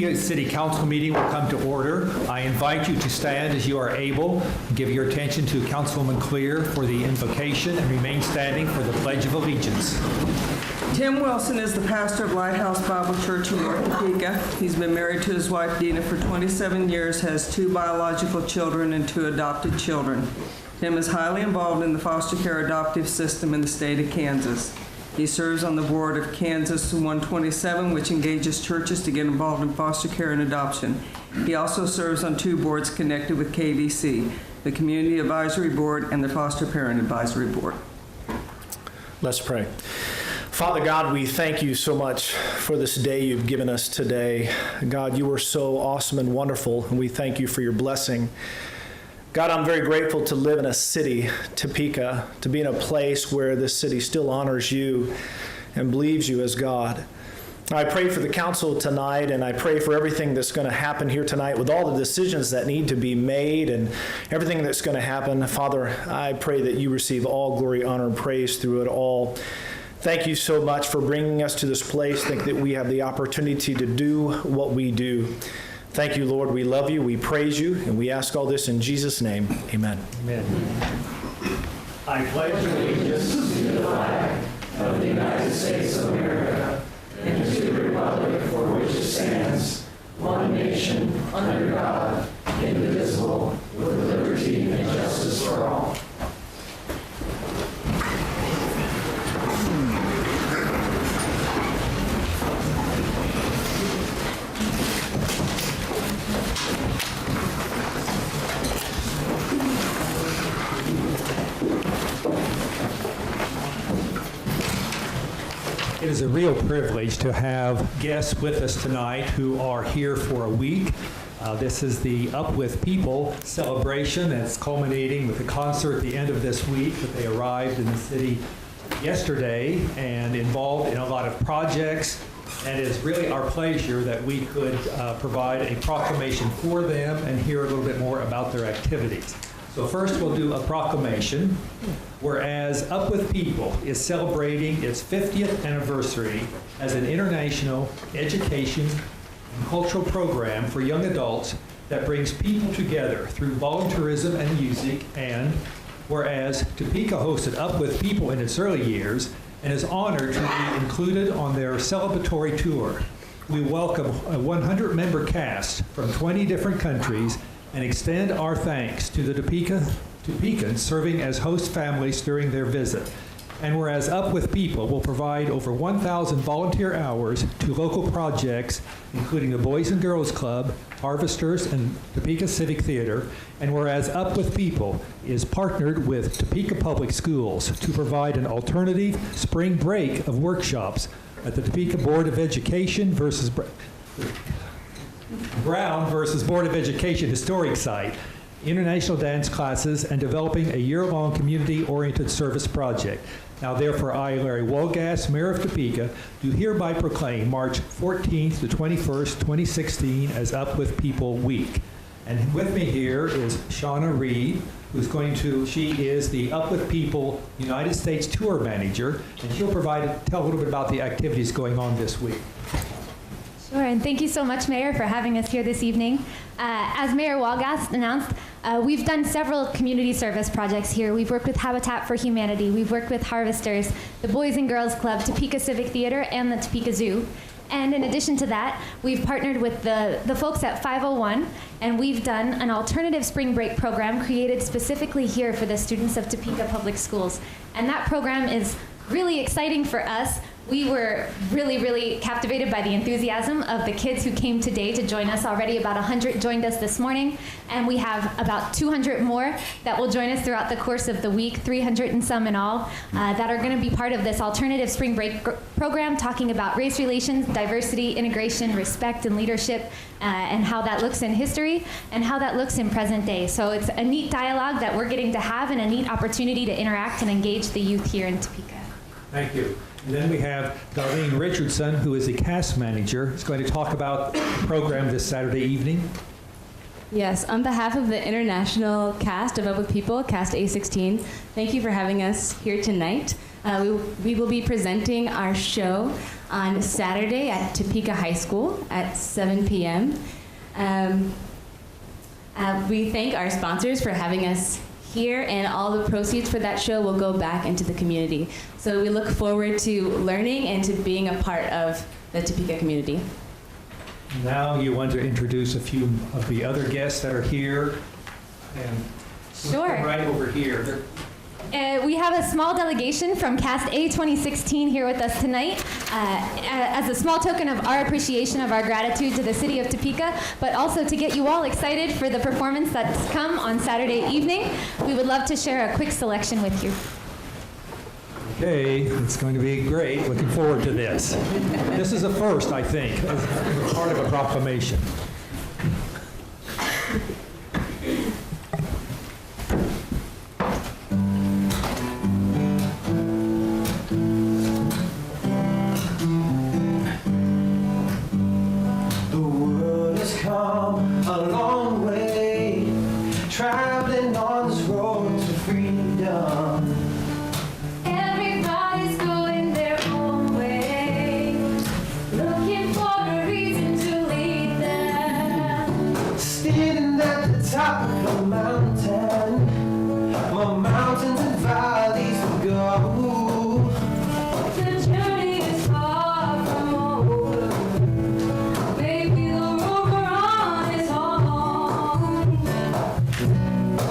Topeka City Council meeting will come to order. I invite you to stand as you are able. Give your attention to Councilwoman Clear for the invocation and remain standing for the Pledge of Allegiance. Tim Wilson is the pastor of Lighthouse Bible Church in North Topeka. He's been married to his wife Dina for 27 years, has 2 biological children and 2 adopted children. Tim is highly involved in the foster care adoptive system in the state of Kansas. He serves on the board of Kansas 127, which engages churches to get involved in foster care and adoption. He also serves on 2 boards connected with KVC, the Community Advisory Board and the Foster Parent Advisory Board. Let's pray. Father God, we thank you so much for this day you've given us today. God, you are so awesome and wonderful, and we thank you for your blessing. God, I'm very grateful to live in a city, Topeka, to be in a place where this city still honors you and believes you as God. I pray for the council tonight, and I pray for everything that's going to happen here tonight with all the decisions that need to be made and everything that's going to happen. Father, I pray that you receive all glory, honor, and praise through it all. Thank you so much for bringing us to this place. Thank that we have the opportunity to do what we do. Thank you, Lord. We love you, we praise you, and we ask all this in Jesus' name. Amen. Amen. I pledge allegiance to the flag of the United States of America and to the republic for which it stands, one nation, under God, indivisible, with liberty and justice for all. It is a real privilege to have guests with us tonight who are here for a week. This is the Up With People celebration that's culminating with a concert at the end of this week. But they arrived in the city yesterday and involved in a lot of projects. And it is really our pleasure that we could provide a proclamation for them and hear a little bit more about their activities. So first we'll do a proclamation. Whereas Up With People is celebrating its 50th anniversary as an international education and cultural program for young adults that brings people together through volunteerism and music, and whereas Topeka hosted Up With People in its early years and is honored to be included on their celebratory tour, we welcome a 100-member cast from 20 different countries and extend our thanks to the Topekans serving as host families during their visit. And whereas Up With People will provide over 1,000 volunteer hours to local projects, including the Boys and Girls Club, Harvesters, and Topeka Civic Theater, and whereas Up With People is partnered with Topeka Public Schools to provide an alternative spring break of workshops at the Topeka Board of Education versus Brown versus Board of Education Historic Site, international dance classes, and developing a year-long community-oriented service project. Now, therefore, I, Larry Wolgass, Mayor of Topeka, do hereby proclaim March 14th to 21st, 2016 as Up With People Week. And with me here is Shauna Reed, she is the Up With People United States Tour Manager, and she'll tell a little bit about the activities going on this week. Sure, and thank you so much, Mayor, for having us here this evening. As Mayor Wolgass announced, we've done several community service projects here. We've worked with Habitat for Humanity, we've worked with Harvesters, the Boys and Girls Club, Topeka Civic Theater, and the Topeka Zoo. And in addition to that, we've partnered with the folks at 501, and we've done an alternative spring break program created specifically here for the students of Topeka Public Schools. And that program is really exciting for us. We were really, really captivated by the enthusiasm of the kids who came today to join us. Already about 100 joined us this morning, and we have about 200 more that will join us throughout the course of the week, 300 and some in all, that are going to be part of this alternative spring break program talking about race relations, diversity, integration, respect, and leadership, and how that looks in history and how that looks in present day. So it's a neat dialogue that we're getting to have and a neat opportunity to interact and engage the youth here in Topeka. Thank you. And then we have Darlene Richardson, who is the cast manager, is going to talk about the program this Saturday evening. Yes, on behalf of the international cast of Up With People, Cast A16, thank you for having us here tonight. We will be presenting our show on Saturday at Topeka High School at 7 p.m. We thank our sponsors for having us here, and all the proceeds for that show will go back into the community. So we look forward to learning and to being a part of the Topeka community. Now you want to introduce a few of the other guests that are here. And let's Sure. come right over here. We have a small delegation from Cast A 2016 here with us tonight as a small token of our appreciation of our gratitude to the city of Topeka, but also to get you all excited for the performance that's come on Saturday evening. We would love to share a quick selection with you. Okay, it's going to be great. Looking forward to this. This is a first, I think, as part of a proclamation. The world has come a long way, traveling on this road to freedom. Everybody's going their own way, looking for a reason to lead them. Standing at the top of a mountain, where mountains and valleys will go. The journey is far from over. Maybe the road we're on is home.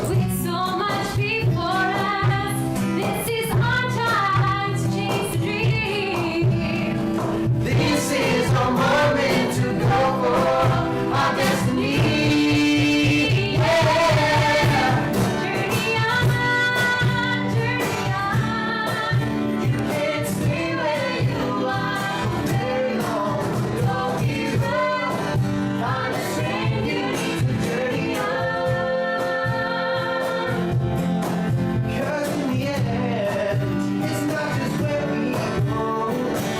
With so much before us, this is our time to chase the dream. This is our moment to go for our destiny. Yeah. Journey on, journey on. You can't stay where you are for very long. Don't give up. Find the strength you need to journey on. 'Cause in the end, it's not just where we go,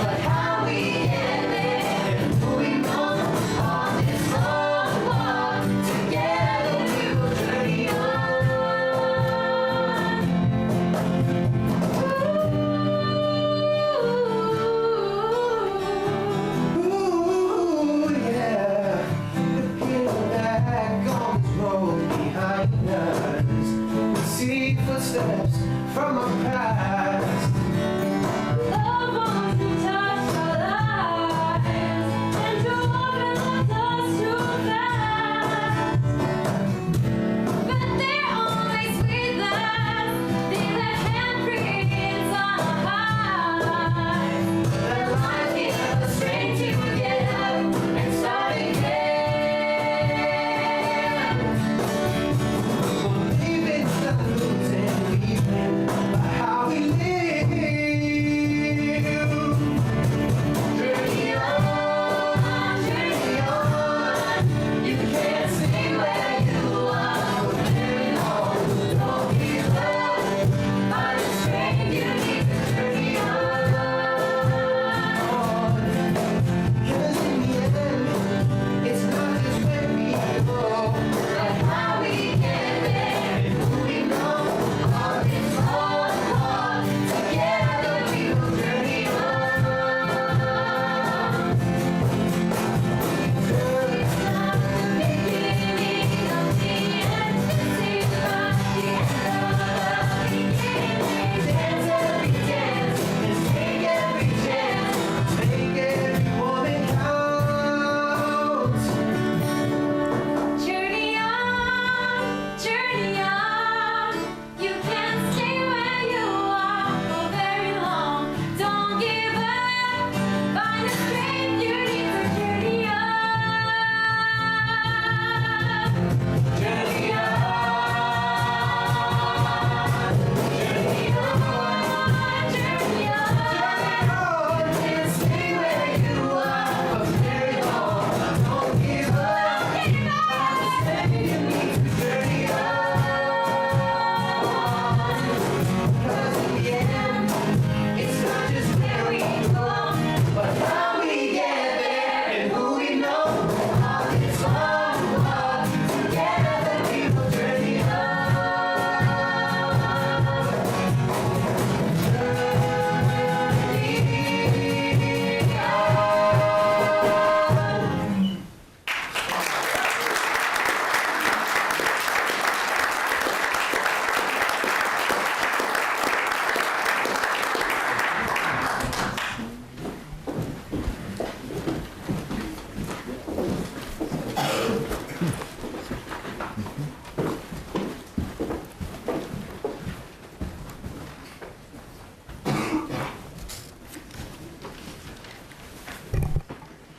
but how we get there. And moving on this long walk, together we will journey on. Ooh, yeah. Looking back on this road behind us, we see footsteps from our past. Loved ones who touched our lives and drove and left us too fast. But they're always with us. They left handprints on our hearts. That life gives us the strength to get up and start again. Believing it's not losing, we win by how we live.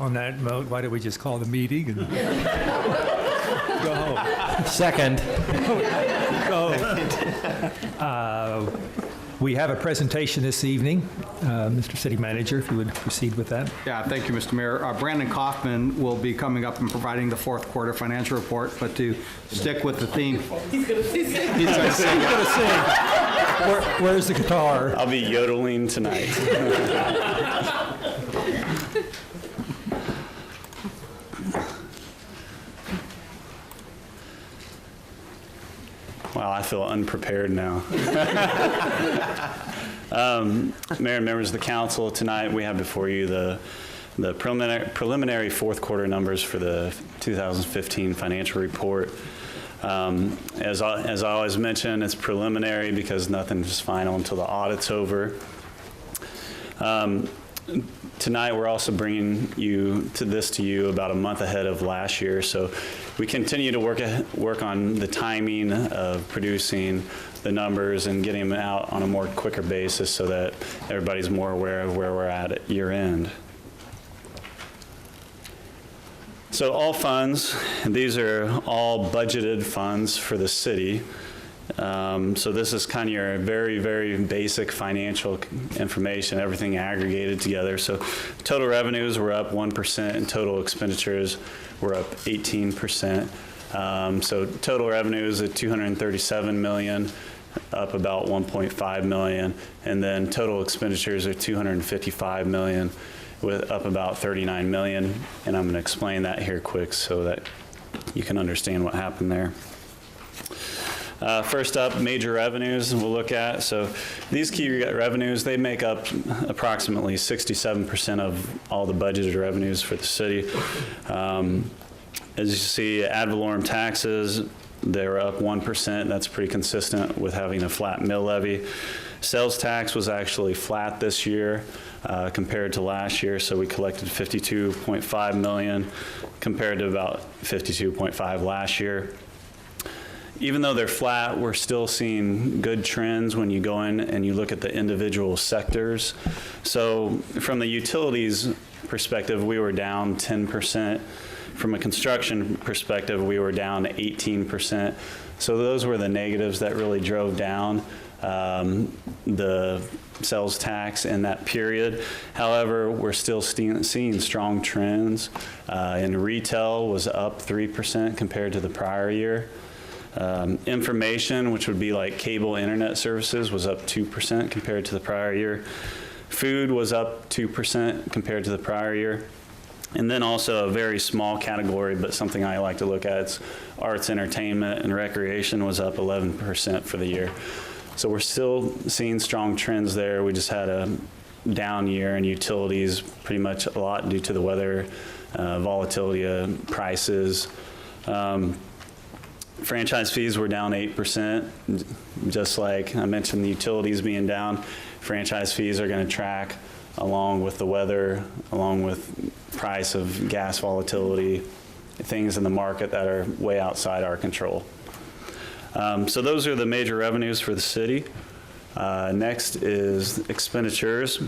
On that note, why don't we just call the meeting and go home? Second. So, we have a presentation this evening. Mr. City Manager, if you would proceed with that. Yeah, thank you, Mr. Mayor. Brandon Kauffman will be coming up and providing the fourth quarter financial report, but to stick with the theme. He's going to sing. Where's the guitar? I'll be yodeling tonight. Wow, I feel unprepared now. Mayor and members of the council, tonight we have before you the preliminary fourth quarter numbers for the 2015 financial report. As I always mention, it's preliminary because nothing's final until the audit's over. Tonight, we're also bringing to you about a month ahead of last year. So we continue to work on the timing of producing the numbers and getting them out on a more quicker basis so that everybody's more aware of where we're at year end. So all funds, these are all budgeted funds for the city. So this is kind of your very, very basic financial information, everything aggregated together. So total revenues were up 1% and total expenditures were up 18%. So total revenues at $237 million, up about 1.5 million, and then total expenditures are $255 million, with up about 39 million. And I'm going to explain that here quick so that you can understand what happened there. First up, major revenues we'll look at. So these key revenues, they make up approximately 67% of all the budgeted revenues for the city. As you see, ad valorem taxes, they're up 1%. That's pretty consistent with having a flat mill levy. Sales tax was actually flat this year compared to last year, so we collected $52.5 million compared to about $52.5 last year. Even though they're flat, we're still seeing good trends when you go in and you look at the individual sectors. So from the utilities perspective, we were down 10%. From a construction perspective, we were down 18%. So those were the negatives that really drove down the sales tax in that period. However, we're still seeing strong trends. In retail was up 3% compared to the prior year. Information, which would be like cable internet services, was up 2% compared to the prior year. Food was up 2% compared to the prior year. And then also a very small category, but something I like to look at, it's arts, entertainment, and recreation was up 11% for the year. So we're still seeing strong trends there. We just had a down year in utilities, pretty much a lot due to the weather, volatility of prices. Franchise fees were down 8%. Just like I mentioned, the utilities being down, franchise fees are going to track along with the weather, along with price of gas volatility, things in the market that are way outside our control. So those are the major revenues for the city. Next is expenditures.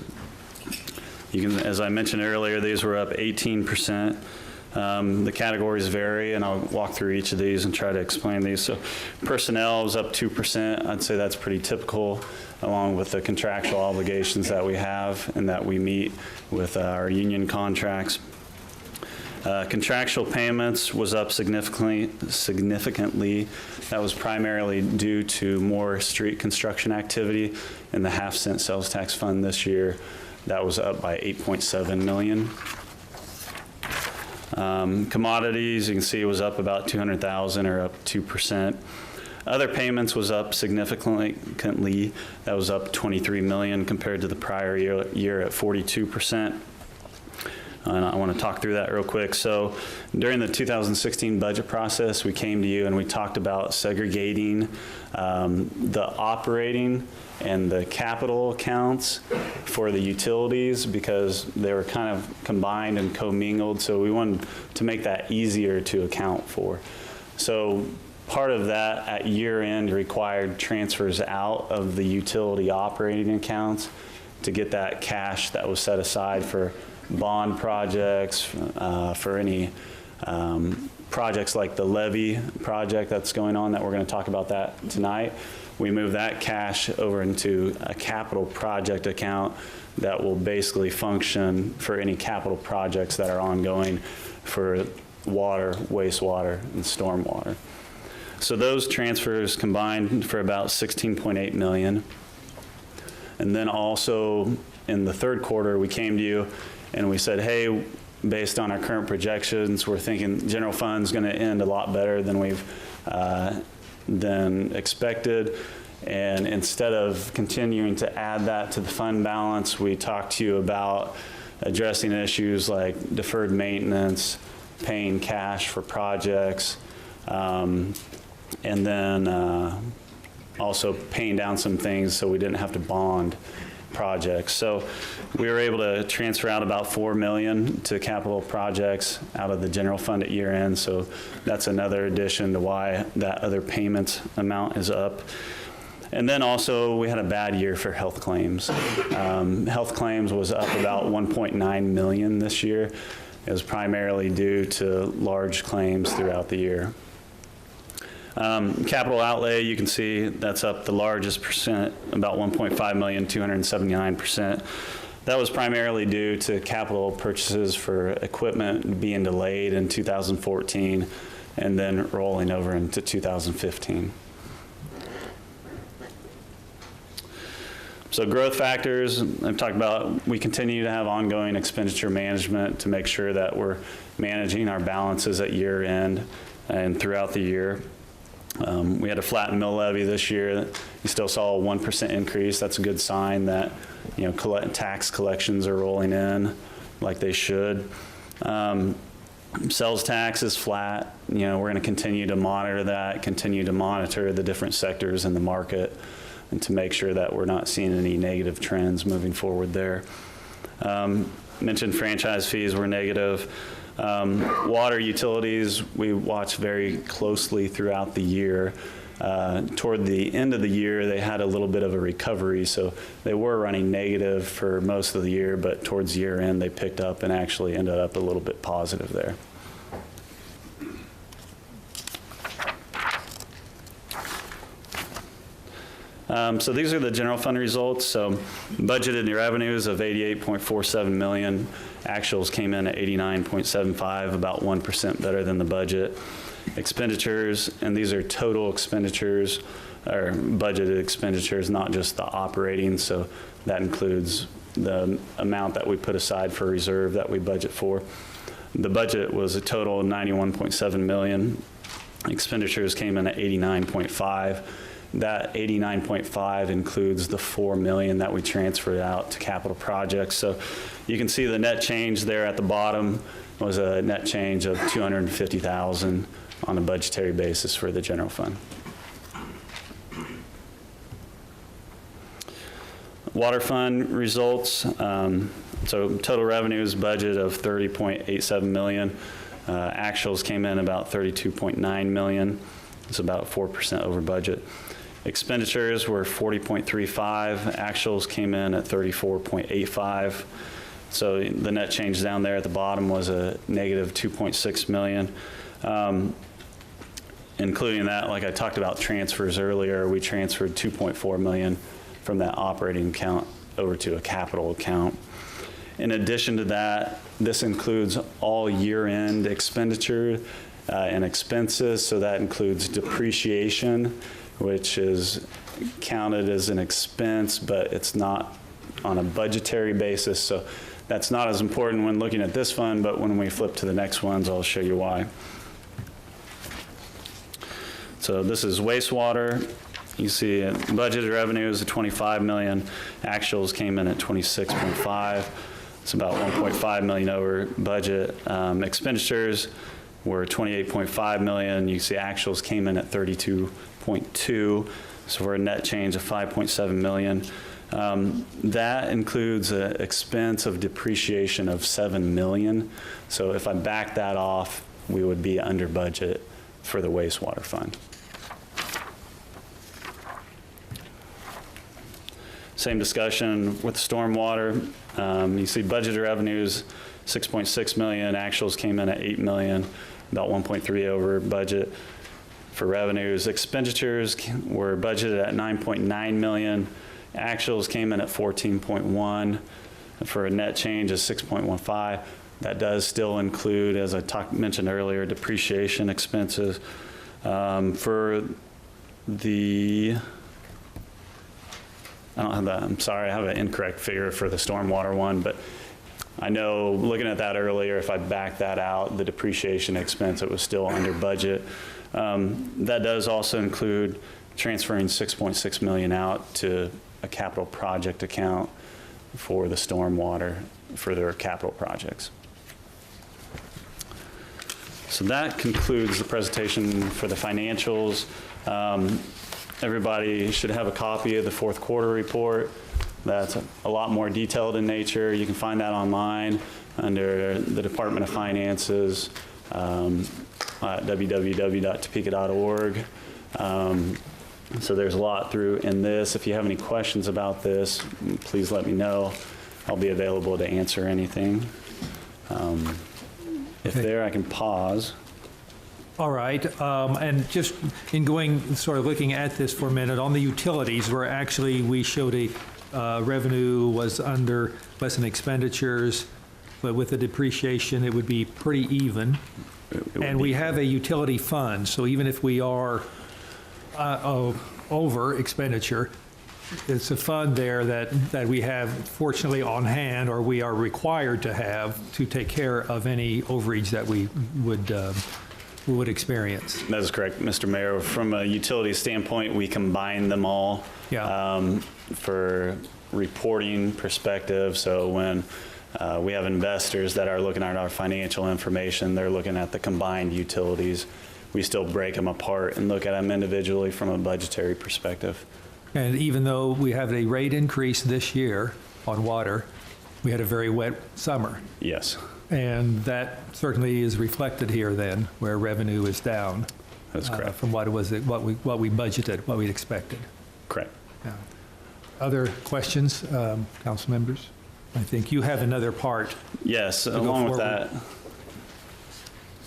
As I mentioned earlier, these were up 18%. The categories vary, and I'll walk through each of these and try to explain these. So personnel was up 2%. I'd say that's pretty typical, along with the contractual obligations that we have and that we meet with our union contracts. Contractual payments was up significantly. That was primarily due to more street construction activity in the half-cent sales tax fund this year. That was up by 8.7 million. Commodities, you can see, was up about 200,000, or up 2%. Other payments was up significantly. That was up 23 million compared to the prior year at 42%. And I want to talk through that real quick. So during the 2016 budget process, we came to you and we talked about segregating the operating and the capital accounts for the utilities because they were kind of combined and commingled. So we wanted to make that easier to account for. So part of that at year end required transfers out of the utility operating accounts to get that cash that was set aside for bond projects, for any projects like the levee project that's going on, that we're going to talk about that tonight. We move that cash over into a capital project account that will basically function for any capital projects that are ongoing for water, wastewater, and stormwater. So those transfers combined for about $16.8 million. And then also in the third quarter, we came to you and we said, hey, based on our current projections, we're thinking general fund's going to end a lot better than we've than expected. And instead of continuing to add that to the fund balance, we talked to you about addressing issues like deferred maintenance, paying cash for projects, and then also paying down some things so we didn't have to bond projects. So we were able to transfer out about $4 million to capital projects out of the general fund at year end. So that's another addition to why that other payments amount is up. And then also we had a bad year for health claims. Health claims was up about $1.9 million this year. It was primarily due to large claims throughout the year. Capital outlay, you can see that's up the largest percent, about 1.5 million, 279%. That was primarily due to capital purchases for equipment being delayed in 2014 and then rolling over into 2015. So growth factors, I've talked about, we continue to have ongoing expenditure management to make sure that we're managing our balances at year end and throughout the year. We had a flat mill levy this year. You still saw a 1% increase. That's a good sign that, you know, tax collections are rolling in like they should. Sales tax is flat. You know, we're going to continue to monitor that, continue to monitor the different sectors in the market, and to make sure that we're not seeing any negative trends moving forward there. Mentioned franchise fees were negative. Water utilities, we watch very closely throughout the year. Toward the end of the year, they had a little bit of a recovery, so they were running negative for most of the year, but towards year end, they picked up and actually ended up a little bit positive there. So these are the general fund results. So budgeted revenues of $88.47 million. Actuals came in at $89.75, about 1% better than the budget. Expenditures, and these are total expenditures, or budgeted expenditures, not just the operating. So that includes the amount that we put aside for reserve that we budget for. The budget was a total of $91.7 million. Expenditures came in at $89.5. That 89.5 includes the $4 million that we transferred out to capital projects. So you can see the net change there at the bottom was a net change of $250,000 on a budgetary basis for the general fund. Water fund results. So total revenues budget of $30.87 million. Actuals came in about $32.9 million. It's about 4% over budget. Expenditures were $40.35. Actuals came in at $34.85. So the net change down there at the bottom was a negative $2.6 million. Including that, like I talked about transfers earlier, we transferred $2.4 million from that operating account over to a capital account. In addition to that, this includes all year-end expenditure and expenses. So that includes depreciation, which is counted as an expense, but it's not on a budgetary basis. So that's not as important when looking at this fund, but when we flip to the next ones, I'll show you why. So this is wastewater. You see budgeted revenues of $25 million. Actuals came in at 26.5. It's about 1.5 million over budget. Expenditures were 28.5 million. You see actuals came in at 32.2. So for a net change of 5.7 million. That includes an expense of depreciation of 7 million. So if I back that off, we would be under budget for the wastewater fund. Same discussion with stormwater. You see budgeted revenues, 6.6 million. Actuals came in at 8 million, about 1.3 over budget for revenues. Expenditures were budgeted at 9.9 million. Actuals came in at 14.1 for a net change of 6.15. That does still include, as I mentioned earlier, depreciation expenses. For the, I don't have that, I'm sorry, I have an incorrect figure for the stormwater one, but I know looking at that earlier, if I back that out, the depreciation expense, it was still under budget. That does also include transferring 6.6 million out to a capital project account for the stormwater for their capital projects. So that concludes the presentation for the financials. Everybody should have a copy of the fourth quarter report. That's a lot more detailed in nature. You can find that online under the Department of Finances at www.topeka.org. So there's a lot through in this. If you have any questions about this, please let me know. I'll be available to answer anything. If there, I can pause. All right, and just in going, sort of looking at this for a minute, on the utilities, where actually we showed a revenue was under less than expenditures, but with the depreciation, it would be pretty even. And we have a utility fund, so even if we are over expenditure, it's a fund there that we have fortunately on hand, or we are required to have to take care of any overage that we would experience. That is correct, Mr. Mayor. From a utility standpoint, we combine them all for reporting perspective. So when we have investors that are looking at our financial information, they're looking at the combined utilities. We still break them apart and look at them individually from a budgetary perspective. And even though we have a rate increase this year on water, we had a very wet summer. Yes. And that certainly is reflected here then, where revenue is down. That's correct. From what we budgeted, what we expected. Correct. Yeah. Other questions, council members? I think you have another part. Yes, along with that,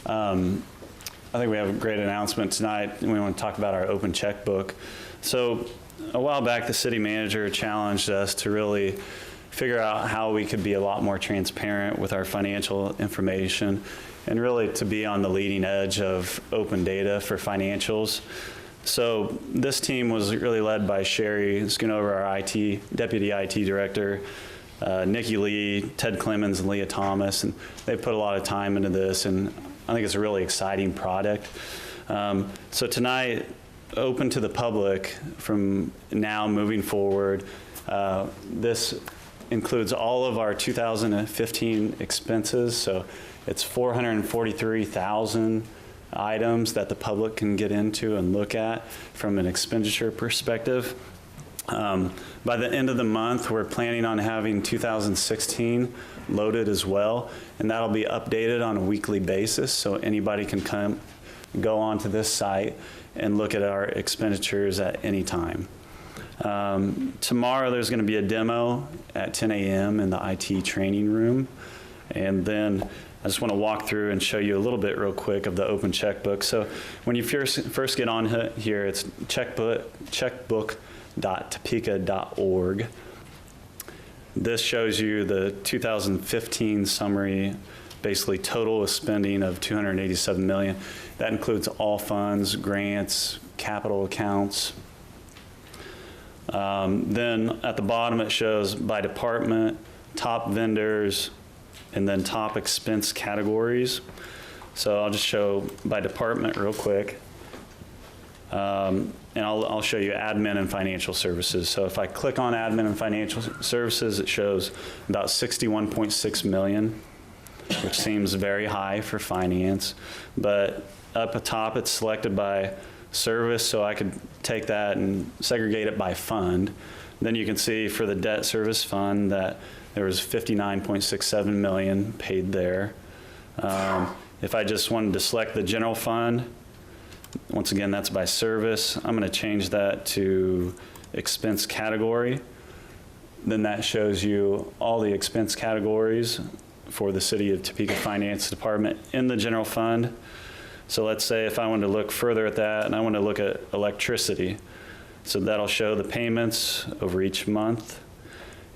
I think we have a great announcement tonight, and we want to talk about our open checkbook. So a while back, the city manager challenged us to really figure out how we could be a lot more transparent with our financial information and really to be on the leading edge of open data for financials. So this team was really led by Sherry Schoonover, our Deputy IT Director, Nikki Lee, Ted Clemens, and Leah Thomas, and they put a lot of time into this, and I think it's a really exciting product. So tonight, open to the public from now moving forward. This includes all of our 2015 expenses, so it's 443,000 items that the public can get into and look at from an expenditure perspective. By the end of the month, we're planning on having 2016 loaded as well, and that'll be updated on a weekly basis, so anybody can go onto this site and look at our expenditures at any time. Tomorrow there's going to be a demo at 10 a.m. in the IT training room, and then I just want to walk through and show you a little bit real quick of the open checkbook. So when you first get on here, it's checkbook.topeka.org. This shows you the 2015 summary, basically total spending of $287 million. That includes all funds, grants, capital accounts. Then at the bottom it shows by department, top vendors, and then top expense categories. So I'll just show by department real quick. And I'll show you admin and financial services. So if I click on admin and financial services, it shows about 61.6 million, which seems very high for finance. But up atop, it's selected by service, so I could take that and segregate it by fund. Then you can see for the debt service fund that there was 59.67 million paid there. If I just wanted to select the general fund, once again, that's by service. I'm going to change that to expense category. Then that shows you all the expense categories for the City of Topeka Finance Department in the general fund. So let's say if I wanted to look further at that and I want to look at electricity, so that'll show the payments over each month.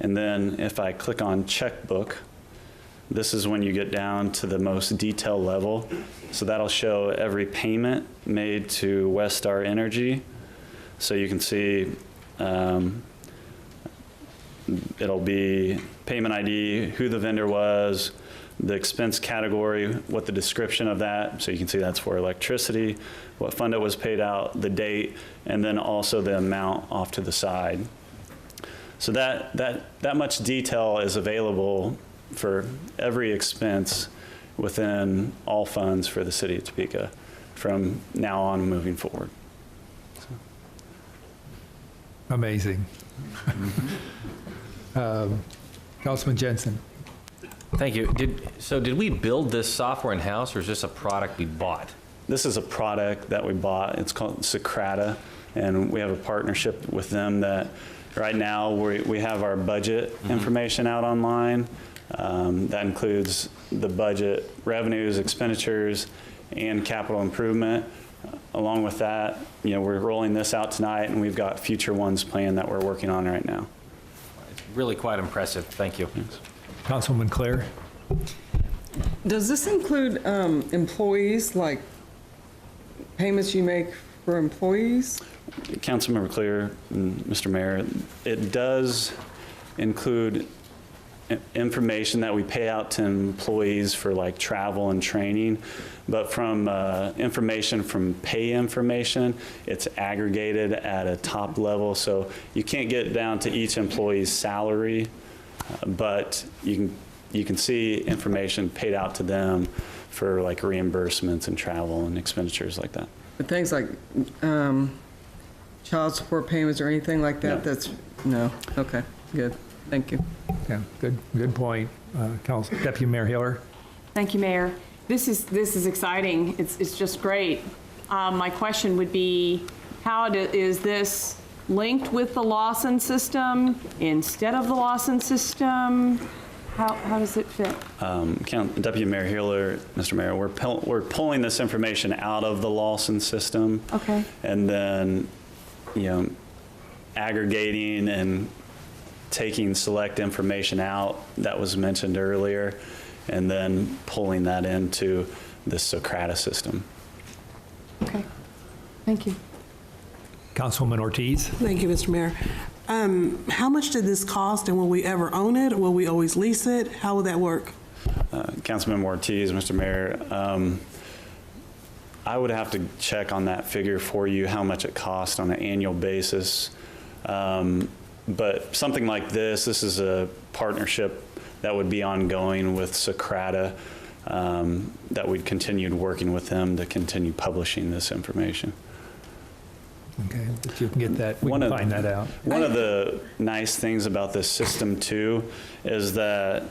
And then if I click on checkbook, this is when you get down to the most detailed level. So that'll show every payment made to Westar Energy. So you can see it'll be payment ID, who the vendor was, the expense category, what the description of that, so you can see that's for electricity, what fund it was paid out, the date, and then also the amount off to the side. So that much detail is available for every expense within all funds for the City of Topeka from now on moving forward. Amazing. Councilman Jensen. Thank you. Did we build this software in-house, or is this a product we bought? This is a product that we bought. It's called Socrata, and we have a partnership with them that right now we have our budget information out online. That includes the budget revenues, expenditures, and capital improvement. Along with that, we're rolling this out tonight, and we've got future ones planned that we're working on right now. It's really quite impressive. Thank you. Thanks. Councilwoman Claire. Does this include employees, like payments you make for employees? Councilmember Clear, and Mr. Mayor, it does include information that we pay out to employees for like travel and training, but from information from pay information, it's aggregated at a top level, so you can't get down to each employee's salary, but you can see information paid out to them for like reimbursements and travel and expenditures like that. But things like child support payments or anything like that? No. No. Okay. Good. Thank you. Yeah, good point. Deputy Mayor Hiller. Thank you, Mayor. This is exciting. It's just great. My question would be, is this linked with the Lawson system, instead of the Lawson system? How does it fit? Deputy Mayor Hiller, Mr. Mayor, we're pulling this information out of the Lawson system. Okay. And then, aggregating and taking select information out that was mentioned earlier, and then pulling that into the Socrata system. Okay. Thank you. Councilwoman Ortiz. Thank you, Mr. Mayor. How much did this cost, and will we ever own it? Will we always lease it? How will that work? Councilmember Ortiz, Mr. Mayor, I would have to check on that figure for you, how much it costs on an annual basis. But something like this is a partnership that would be ongoing with Socrata, that we'd continued working with them to continue publishing this information. Okay, but you can get that, we can find that out. One of the nice things about this system too is that,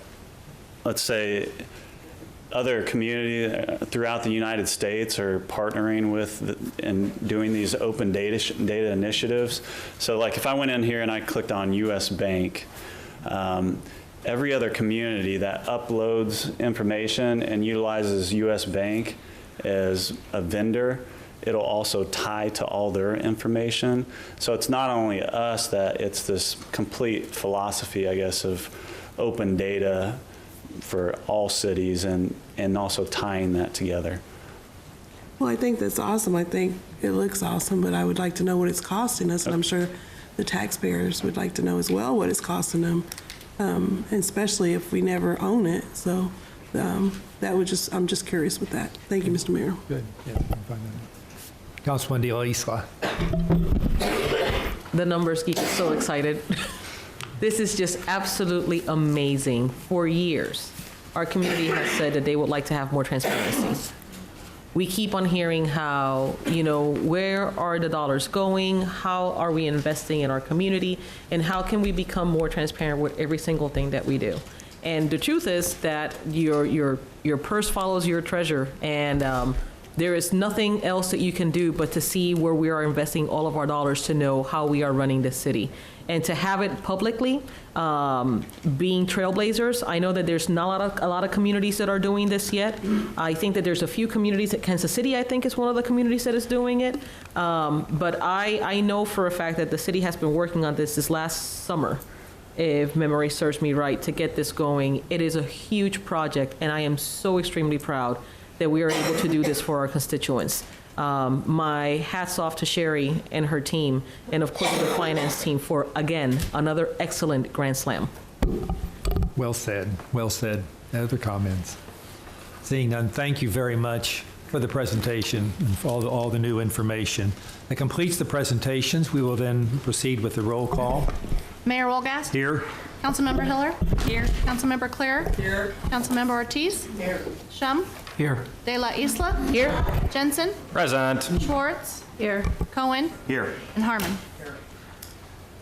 let's say, other community throughout the United States are partnering with and doing these open data initiatives. So like if I went in here and I clicked on US Bank, every other community that uploads information and utilizes US Bank as a vendor, it'll also tie to all their information. So it's not only us that it's this complete philosophy, I guess, of open data for all cities and also tying that together. Well, I think that's awesome. I think it looks awesome, but I would like to know what it's costing us, and I'm sure the taxpayers would like to know as well what it's costing them, and especially if we never own it. So I'm just curious with that. Thank you, Mr. Mayor. Good. Yeah, we can find that out. Councilwoman De La Isla. The numbers keep us so excited. This is just absolutely amazing. For years, our community has said that they would like to have more transparency. We keep on hearing how, where are the dollars going? How are we investing in our community? And how can we become more transparent with every single thing that we do? And the truth is that your purse follows your treasure. And There is nothing else that you can do but to see where we are investing all of our dollars to know how we are running this city. And to have it publicly, being trailblazers, I know that there's not a lot of communities that are doing this yet. I think that there's a few communities at Kansas City, I think is one of the communities that is doing it. But I know for a fact that the city has been working on this last summer, if memory serves me right, to get this going. It is a huge project, and I am so extremely proud that we are able to do this for our constituents. My hat's off to Sherry and her team, and of course the finance team for, again, another excellent Grand Slam. Well said, well said. Other comments? Seeing none, thank you very much for the presentation and for all the new information. That completes the presentations. We will then proceed with the roll call. Mayor Wolgast? Here. Councilmember Hiller? Here. Councilmember Claire? Here. Councilmember Ortiz? Here. Shum? Here. De La Isla? Here. Jensen? Present. Schwartz? Here. Cohen? Here. And Harmon.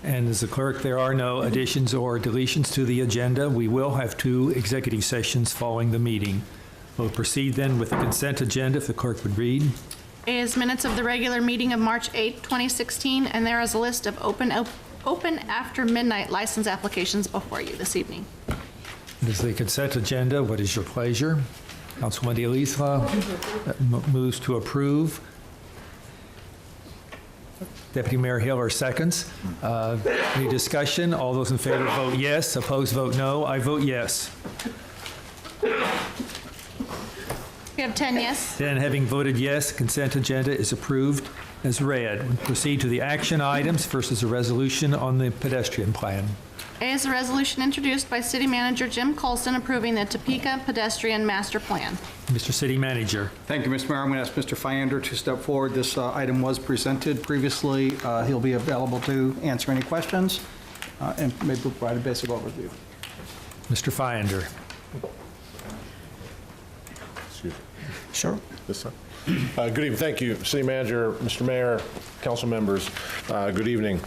And as the clerk, there are no additions or deletions to the agenda. We will have 2 executive sessions following the meeting. We'll proceed then with the consent agenda, if the clerk would read. Is minutes of the regular meeting of March 8, 2016, and there is a list of open after midnight license applications before you this evening. It is the consent agenda. What is your pleasure? Councilwoman De Lisla moves to approve. Deputy Mayor Hiller seconds. Any discussion? All those in favor vote yes. Opposed vote no. I vote yes. We have 10 yes. Then, having voted yes, consent agenda is approved as read. We proceed to the action items. First is a resolution on the pedestrian plan. A is a resolution introduced by City Manager Jim Colson approving the Topeka Pedestrian Master Plan. Mr. City Manager. Thank you, Mr. Mayor. I'm going to ask Mr. Fyander to step forward. This item was presented previously. He'll be available to answer any questions and maybe provide a basic overview. Mr. Fyander. Excuse me. Sure. This time. Good evening. Thank you, City Manager, Mr. Mayor, council members. Good evening.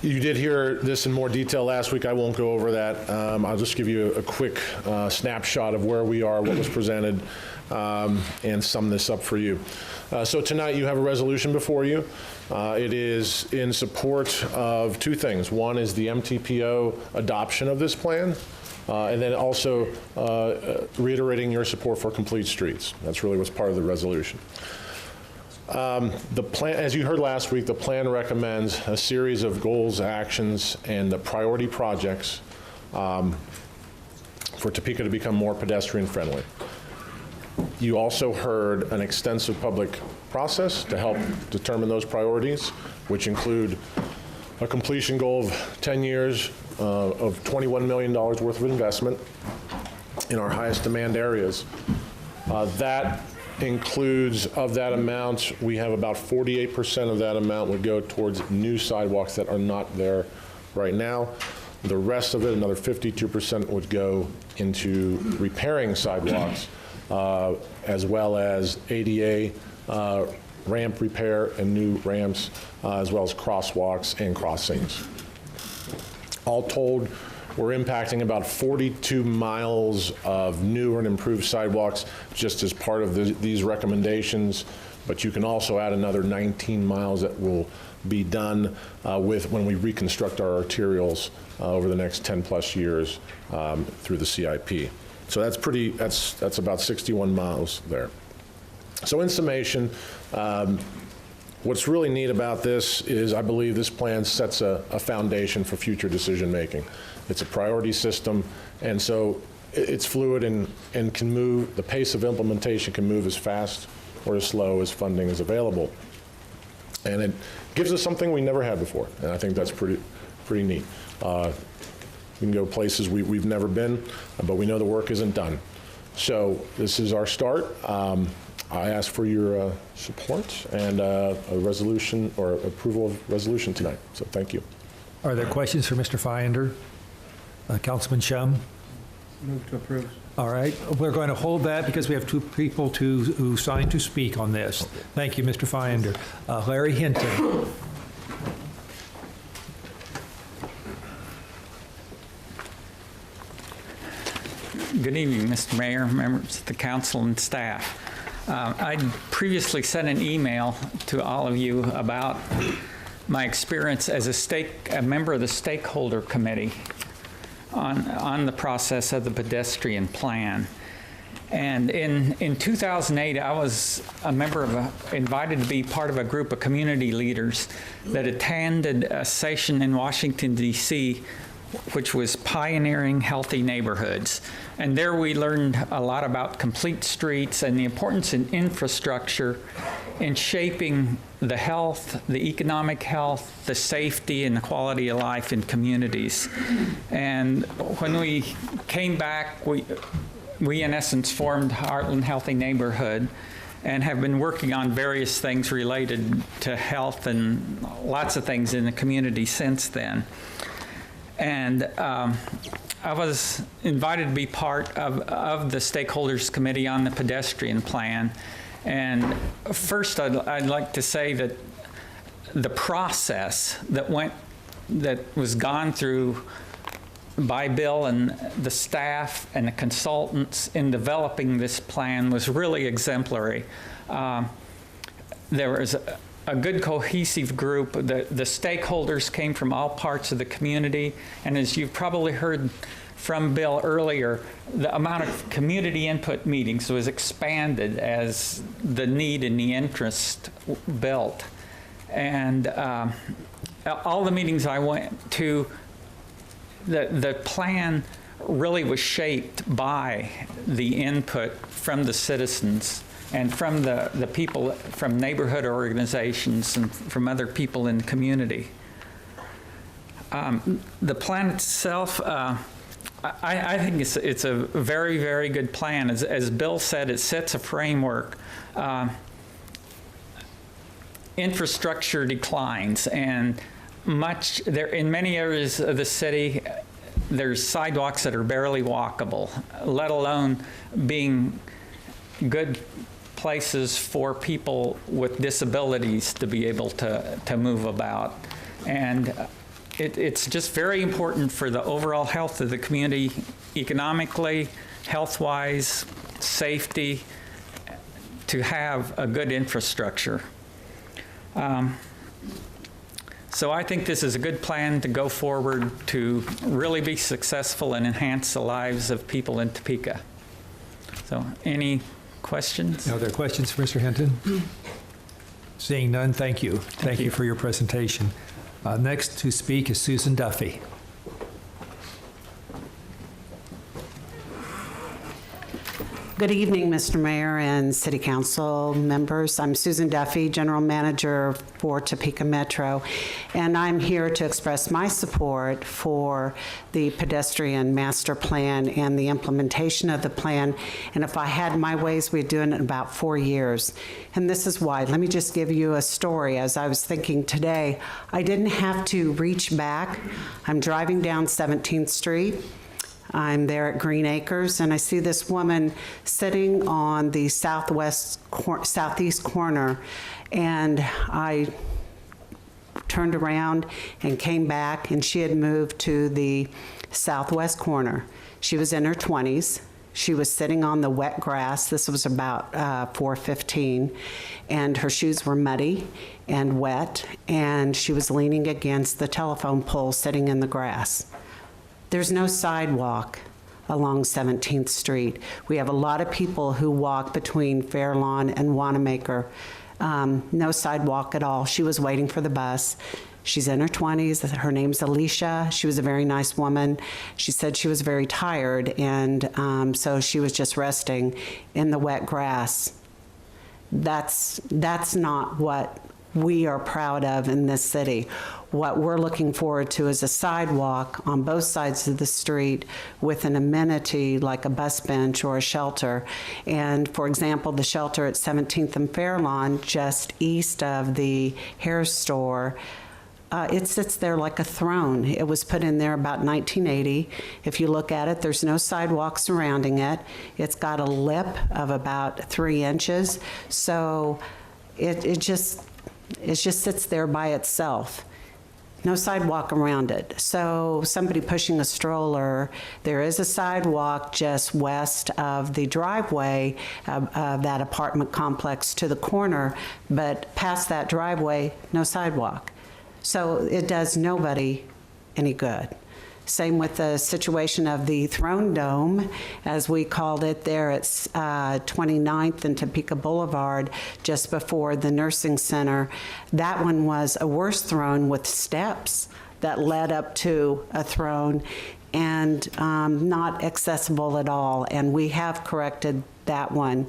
You did hear this in more detail last week. I won't go over that. I'll just give you a quick snapshot of where we are, what was presented, and sum this up for you. So tonight you have a resolution before you. It is in support of 2 things. One is the MTPO adoption of this plan, and then also reiterating your support for complete streets. That's really what's part of the resolution. The plan, as you heard last week, the plan recommends a series of goals, actions, and the priority projects for Topeka to become more pedestrian friendly. You also heard an extensive public process to help determine those priorities, which include a completion goal of 10 years of $21 million worth of investment in our highest demand areas. That includes, of that amount, we have about 48% of that amount would go towards new sidewalks that are not there right now. The rest of it, another 52%, would go into repairing sidewalks, as well as ADA ramp repair and new ramps, as well as crosswalks and crossings. All told, we're impacting about 42 miles of new and improved sidewalks just as part of these recommendations, but you can also add another 19 miles that will be done when we reconstruct our arterials over the next 10 plus years through the CIP. So that's about 61 miles there. So in summation, what's really neat about this is I believe this plan sets a foundation for future decision making. It's a priority system, and so it's fluid and can move, the pace of implementation can move as fast or as slow as funding is available. And it gives us something we never had before, and I think that's pretty neat. We can go places we've never been, but we know the work isn't done. So this is our start. I ask for your support and a resolution or approval of resolution tonight. So thank you. Are there questions for Mr. Fyander? Councilman Shum? Move to approve. All right. We're going to hold that because we have 2 people who signed to speak on this. Thank you, Mr. Fyander. Larry Hinton. Good evening, Mr. Mayor, members of the council and staff. I previously sent an email to all of you about my experience as a member of the stakeholder committee on the process of the pedestrian plan. And in 2008, I was a member of invited to be part of a group of community leaders that attended a session in Washington, D.C., which was Pioneering Healthy Neighborhoods. And there we learned a lot about complete streets and the importance in infrastructure in shaping the health, the economic health, the safety, and the quality of life in communities. And when we came back, we in essence formed Heartland Healthy Neighborhood and have been working on various things related to health and lots of things in the community since then. And I was invited to be part of the stakeholders committee on the pedestrian plan. And first, I'd like to say that the process that was gone through by Bill and the staff and the consultants in developing this plan was really exemplary. There was a good cohesive group. The stakeholders came from all parts of the community, and as you've probably heard from Bill earlier, the amount of community input meetings was expanded as the need and the interest built. And all the meetings I went to, the plan really was shaped by the input from the citizens and from the people from neighborhood organizations and from other people in the community. The plan itself, I think it's a very, very good plan. As Bill said, it sets a framework. Infrastructure declines, and in many areas of the city, there's sidewalks that are barely walkable, let alone being good places for people with disabilities to be able to move about. And it's just very important for the overall health of the community, economically, health-wise, safety, to have a good infrastructure. So I think this is a good plan to go forward to really be successful and enhance the lives of people in Topeka. So any questions? Are there questions for Mr. Hinton? Seeing none, thank you. Thank you for your presentation. Next to speak is Susan Duffy. Good evening, Mr. Mayor and City Council members. I'm Susan Duffy, General Manager for Topeka Metro, and I'm here to express my support for the pedestrian master plan and the implementation of the plan. And if I had my ways, we'd do it in about 4 years. And this is why. Let me just give you a story. As I was thinking today, I didn't have to reach back. I'm driving down 17th Street. I'm there at Green Acres, and I see this woman sitting on the southeast corner, and I turned around and came back, and she had moved to the southwest corner. She was in her 20s. She was sitting on the wet grass. This was about 4:15, and her shoes were muddy and wet, and she was leaning against the telephone pole sitting in the grass. There's no sidewalk along 17th Street. We have a lot of people who walk between Fairlawn and Wanamaker. No sidewalk at all. She was waiting for the bus. She's in her 20s. Her name's Alicia. She was a very nice woman. She said she was very tired, and so she was just resting in the wet grass. That's not what we are proud of in this city. What we're looking forward to is a sidewalk on both sides of the street with an amenity like a bus bench or a shelter. And for example, the shelter at 17th and Fairlawn, just east of the hair store, it sits there like a throne. It was put in there about 1980. If you look at it, there's no sidewalk surrounding it. It's got a lip of about 3 inches. So it just sits there by itself. no sidewalk around it. So somebody pushing a stroller, there is a sidewalk just west of the driveway of that apartment complex to the corner, but past that driveway, no sidewalk. So it does nobody any good. Same with the situation of the Throne Dome, as we called it there at 29th and Topeka Boulevard, just before the nursing center. That one was a worse throne with steps that led up to a throne and not accessible at all. And we have corrected that one.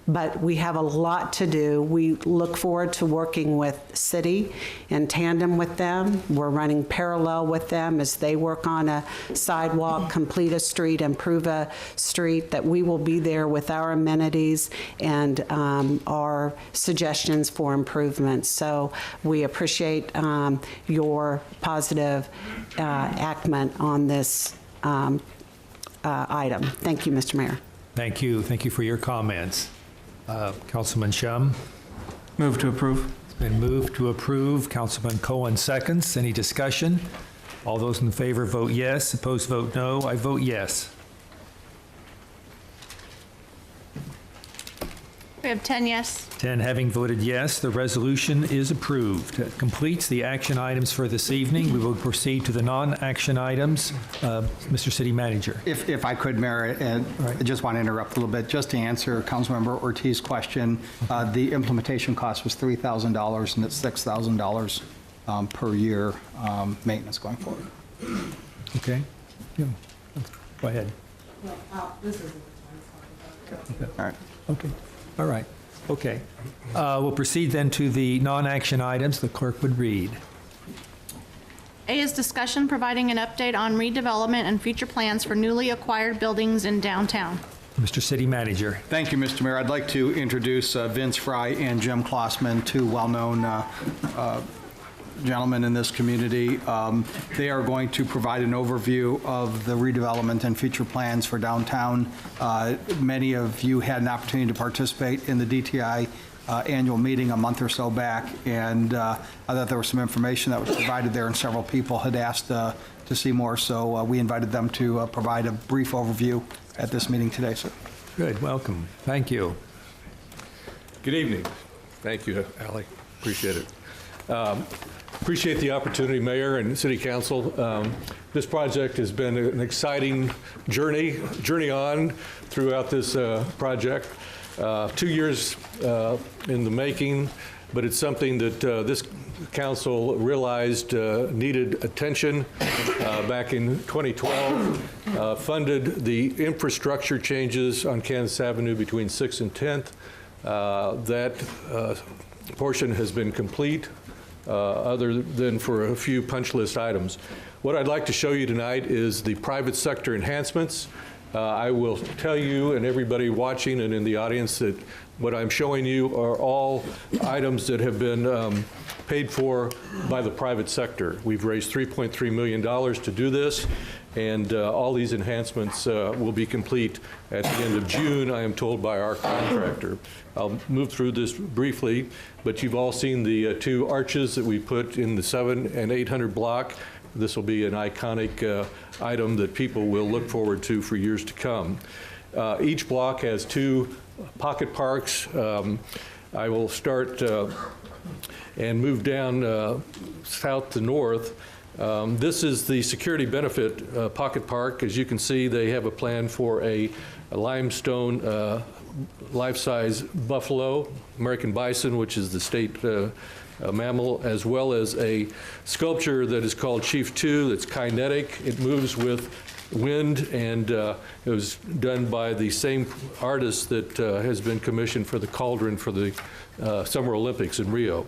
But we have a lot to do. We look forward to working with city in tandem with them. We're running parallel with them as they work on a sidewalk, complete a street, improve a street, that we will be there with our amenities and our suggestions for improvements. So we appreciate your positive action on this item. Thank you, Mr. Mayor. Thank you. Thank you for your comments. Councilman Shum? Move to approve. It's been moved to approve. Councilman Cohen seconds. Any discussion? All those in favor vote yes. Opposed vote no. I vote yes. We have 10 yes. 10 having voted yes, the resolution is approved. That completes the action items for this evening. We will proceed to the non-action items. Mr. City Manager. If I could, Mayor, and I just want to interrupt a little bit, just to answer Councilmember Ortiz's question. The implementation cost was $3,000, and it's $6,000 per year maintenance going forward. Okay. Yeah. Go ahead. All right. Okay. All right. Okay. We'll proceed then to the non-action items. The clerk would read. A is discussion providing an update on redevelopment and future plans for newly acquired buildings in downtown. Mr. City Manager. Thank you, Mr. Mayor. I'd like to introduce Vince Fry and Jim Klossman, two well-known gentlemen in this community. They are going to provide an overview of the redevelopment and future plans for downtown. Many of you had an opportunity to participate in the DTI annual meeting a month or so back, and I thought there was some information that was provided there, and several people had asked to see more, so we invited them to provide a brief overview at this meeting today. So, good. Welcome. Thank you. Good evening. Thank you, Ally. Appreciate it. Appreciate the opportunity, Mayor and City Council. This project has been an exciting journey on throughout this project. 2 years in the making, but it's something that this council realized needed attention back in 2012, funded the infrastructure changes on Kansas Avenue between 6th and 10th. That portion has been complete, other than for a few punch list items. What I'd like to show you tonight is the private sector enhancements. I will tell you and everybody watching and in the audience that what I'm showing you are all items that have been paid for by the private sector. We've raised $3.3 million to do this, and all these enhancements will be complete at the end of June, I am told by our contractor. I'll move through this briefly, but you've all seen the two arches that we put in the 700 and 800 block. This will be an iconic item that people will look forward to for years to come. Each block has two pocket parks. I will start and move down south to north. This is the security benefit pocket park. As you can see, they have a plan for a limestone life-size buffalo, American bison, which is the state mammal, as well as a sculpture that is called Chief 2 that's kinetic. It moves with wind, and it was done by the same artist that has been commissioned for the cauldron for the Summer Olympics in Rio.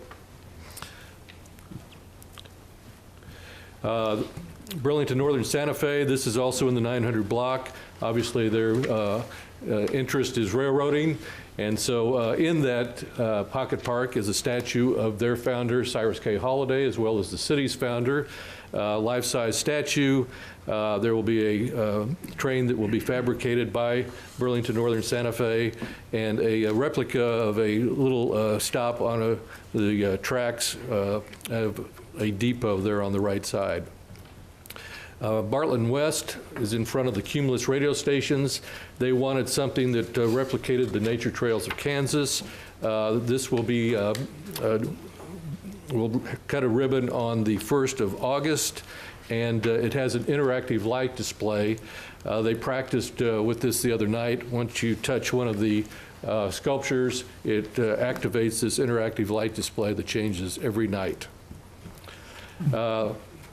Burlington Northern Santa Fe, this is also in the 900 block. Obviously, their interest is railroading, and so in that pocket park is a statue of their founder, Cyrus K. Holliday, as well as the city's founder. Life-size statue. There will be a train that will be fabricated by Burlington Northern Santa Fe, and a replica of a little stop on the tracks of a depot there on the right side. Bartlett and West is in front of the Cumulus radio stations. They wanted something that replicated the nature trails of Kansas. This will be, we'll cut a ribbon on the 1st of August, and it has an interactive light display. They practiced with this the other night. Once you touch one of the sculptures, it activates this interactive light display that changes every night.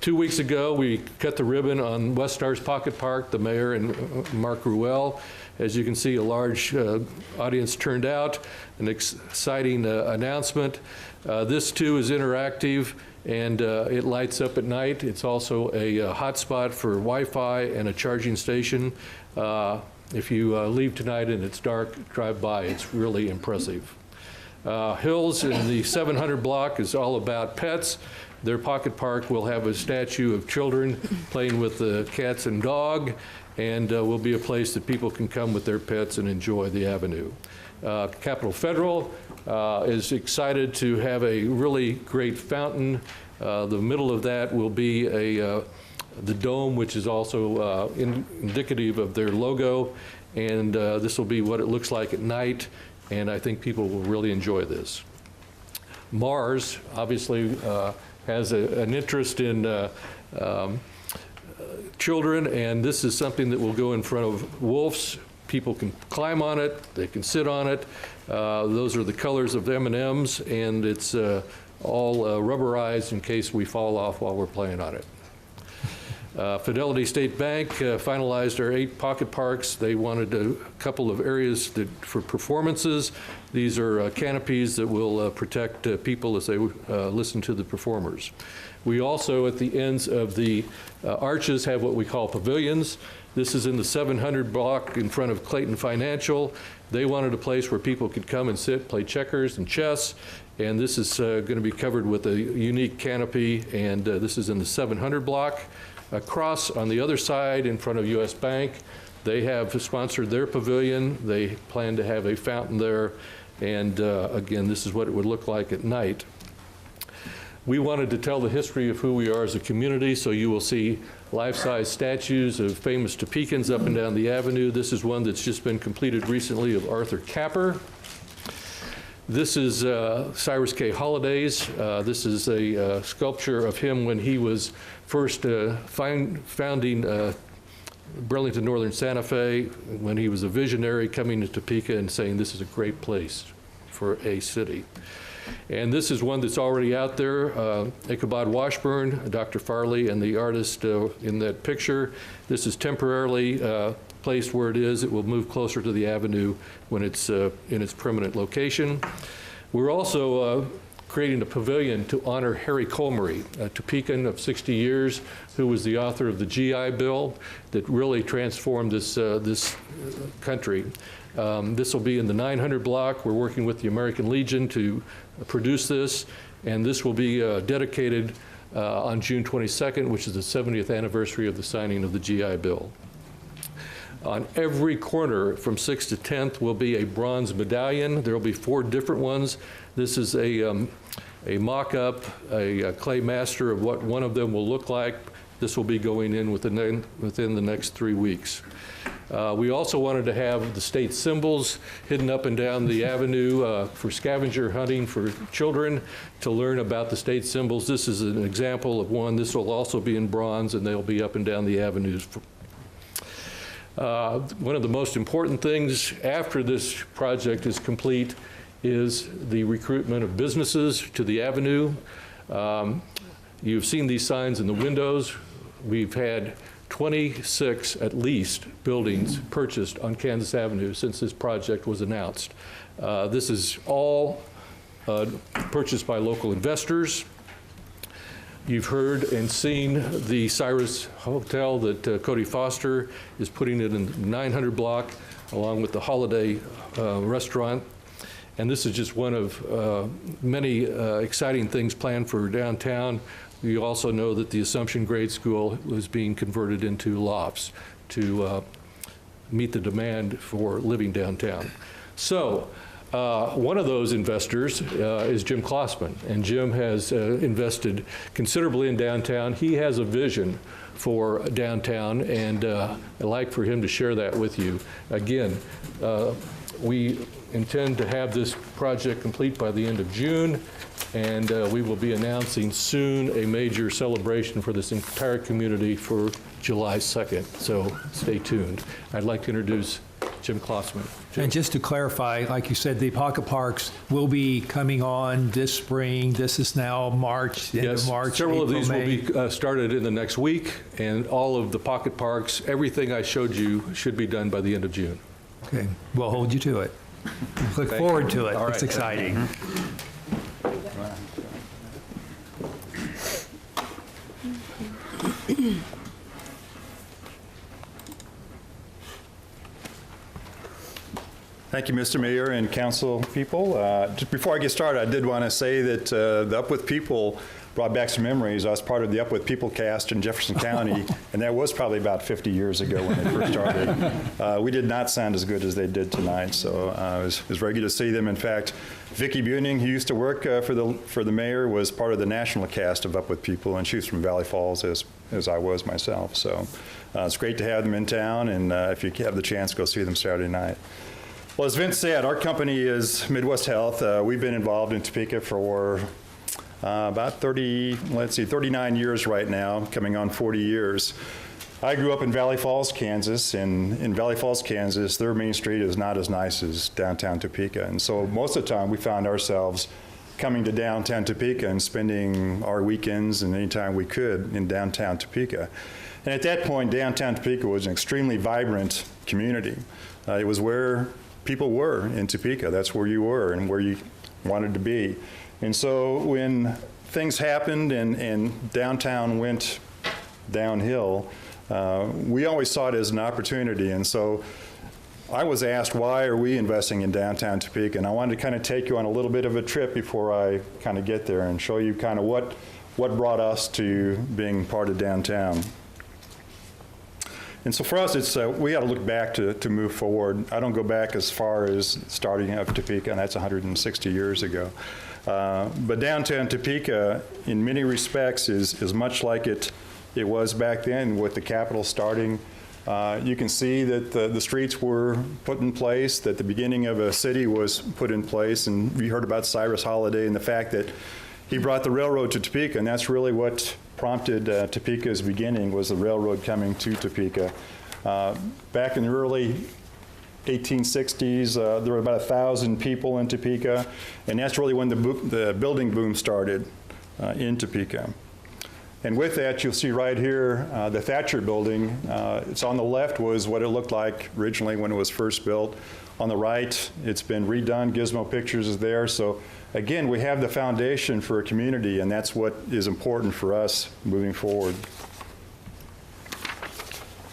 2 weeks ago, we cut the ribbon on West Stars Pocket Park, the mayor and Mark Ruel. As you can see, a large audience turned out, an exciting announcement. This too is interactive, and it lights up at night. It's also a hotspot for Wi-Fi and a charging station. If you leave tonight and it's dark, drive by. It's really impressive. Hills in the 700 block is all about pets. Their pocket park will have a statue of children playing with the cats and dog, and will be a place that people can come with their pets and enjoy the avenue. Capitol Federal is excited to have a really great fountain. The middle of that will be the dome, which is also indicative of their logo, and this will be what it looks like at night, and I think people will really enjoy this. Mars, obviously, has an interest in children, and this is something that will go in front of Wolf's. People can climb on it, they can sit on it. Those are the colors of M&Ms, and it's all rubberized in case we fall off while we're playing on it. Fidelity State Bank finalized our 8 pocket parks. They wanted a couple of areas for performances. These are canopies that will protect people as they listen to the performers. We also, at the ends of the arches, have what we call pavilions. This is in the 700 block in front of Clayton Financial. They wanted a place where people could come and sit, play checkers and chess, and this is going to be covered with a unique canopy, and this is in the 700 block. Across on the other side in front of U.S. Bank, they have sponsored their pavilion. They plan to have a fountain there, and again, this is what it would look like at night. We wanted to tell the history of who we are as a community, so you will see life-size statues of famous Topekans up and down the avenue. This is one that's just been completed recently of Arthur Capper. This is Cyrus K. Holliday's. This is a sculpture of him when he was first founding Burlington Northern Santa Fe, when he was a visionary coming to Topeka and saying this is a great place for a city. And this is one that's already out there. Ichabod Washburn, Dr. Farley, and the artist in that picture. This is temporarily placed where it is. It will move closer to the avenue when it's in its permanent location. We're also creating a pavilion to honor Harry Colmery, a Topekan of 60 years, who was the author of the GI Bill that really transformed this country. This will be in the 900 block. We're working with the American Legion to produce this, and this will be dedicated on June 22nd, which is the 70th anniversary of the signing of the GI Bill. On every corner from 6th to 10th will be a bronze medallion. There will be 4 different ones. This is a mock-up, a clay master of what one of them will look like. This will be going in within the next 3 weeks. We also wanted to have the state symbols hidden up and down the avenue for scavenger hunting for children to learn about the state symbols. This is an example of one. This will also be in bronze, and they'll be up and down the avenues. One of the most important things after this project is complete is the recruitment of businesses to the avenue. You've seen these signs in the windows. We've had 26 at least buildings purchased on Kansas Avenue since this project was announced. This is all purchased by local investors. You've heard and seen the Cyrus Hotel that Cody Foster is putting it in the 900 block along with the Holiday restaurant. And this is just one of many exciting things planned for downtown. You also know that the Assumption Grade School was being converted into lofts to meet the demand for living downtown. So One of those investors is Jim Klossman, and Jim has invested considerably in downtown. He has a vision for downtown, and I'd like for him to share that with you. Again, we intend to have this project complete by the end of June, and we will be announcing soon a major celebration for this entire community for July 2nd, so stay tuned. I'd like to introduce Jim Klossman. And just to clarify, like you said, the pocket parks will be coming on this spring. This is now March, the end of March, several April, of these May. will be started in the next week, and all of the pocket parks, everything I showed you should be done by the end of June. Okay, we'll hold you to it. Look forward to it. All It's right. exciting. Thank you, Mr. Mayor and council people. Just before I get started, I did want to say that the Up With People brought back some memories. I was part of the Up With People cast in Jefferson County, and that was probably about 50 years ago when they first started. We did not sound as good as they did tonight, so it was very good to see them. In fact, Vicki Buning, who used to work for the mayor, was part of the national cast of Up With People, and she was from Valley Falls, as I was myself. So it's great to have them in town, and if you have the chance, go see them Saturday night. Well, as Vince said, our company is Midwest Health. We've been involved in Topeka for about 39 years right now, coming on 40 years. I grew up in Valley Falls, Kansas, and in Valley Falls, Kansas, their main street is not as nice as downtown Topeka. And so most of the time, we found ourselves coming to downtown Topeka and spending our weekends and any time we could in downtown Topeka. And at that point, downtown Topeka was an extremely vibrant community. It was where people were in Topeka. That's where you were and where you wanted to be. And so when things happened and downtown went downhill, we always saw it as an opportunity. And so I was asked, why are we investing in downtown Topeka? And I wanted to kind of take you on a little bit of a trip before I kind of get there and show you kind of what brought us to being part of downtown. And so for us, it's we got to look back to move forward. I don't go back as far as starting up Topeka, and that's 160 years ago. But downtown Topeka, in many respects, is much like it was back then with the Capitol starting. You can see that the streets were put in place, that the beginning of a city was put in place, and we heard about Cyrus Holliday and the fact that he brought the railroad to Topeka, and that's really what prompted Topeka's beginning, was the railroad coming to Topeka. Back in the early 1860s, there were about 1,000 people in Topeka, and that's really when the building boom started in Topeka. And with that, you'll see right here the Thatcher building. It's on the left was what it looked like originally when it was first built. On the right, it's been redone. Gizmo Pictures is there. So again, we have the foundation for a community, and that's what is important for us moving forward.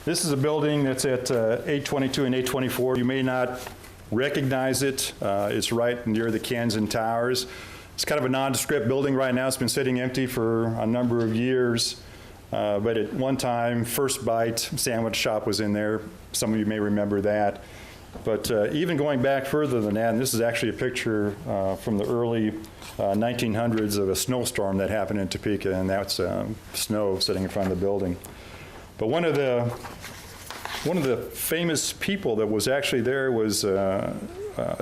This is a building that's at 822 and 824. You may not recognize it. It's right near the Kansan Towers. It's kind of a nondescript building right now. It's been sitting empty for a number of years. But at one time, First Bite sandwich shop was in there. Some of you may remember that. But even going back further than that, and this is actually a picture from the early 1900s of a snowstorm that happened in Topeka, and that's snow sitting in front of the building. But one of the famous people that was actually there was a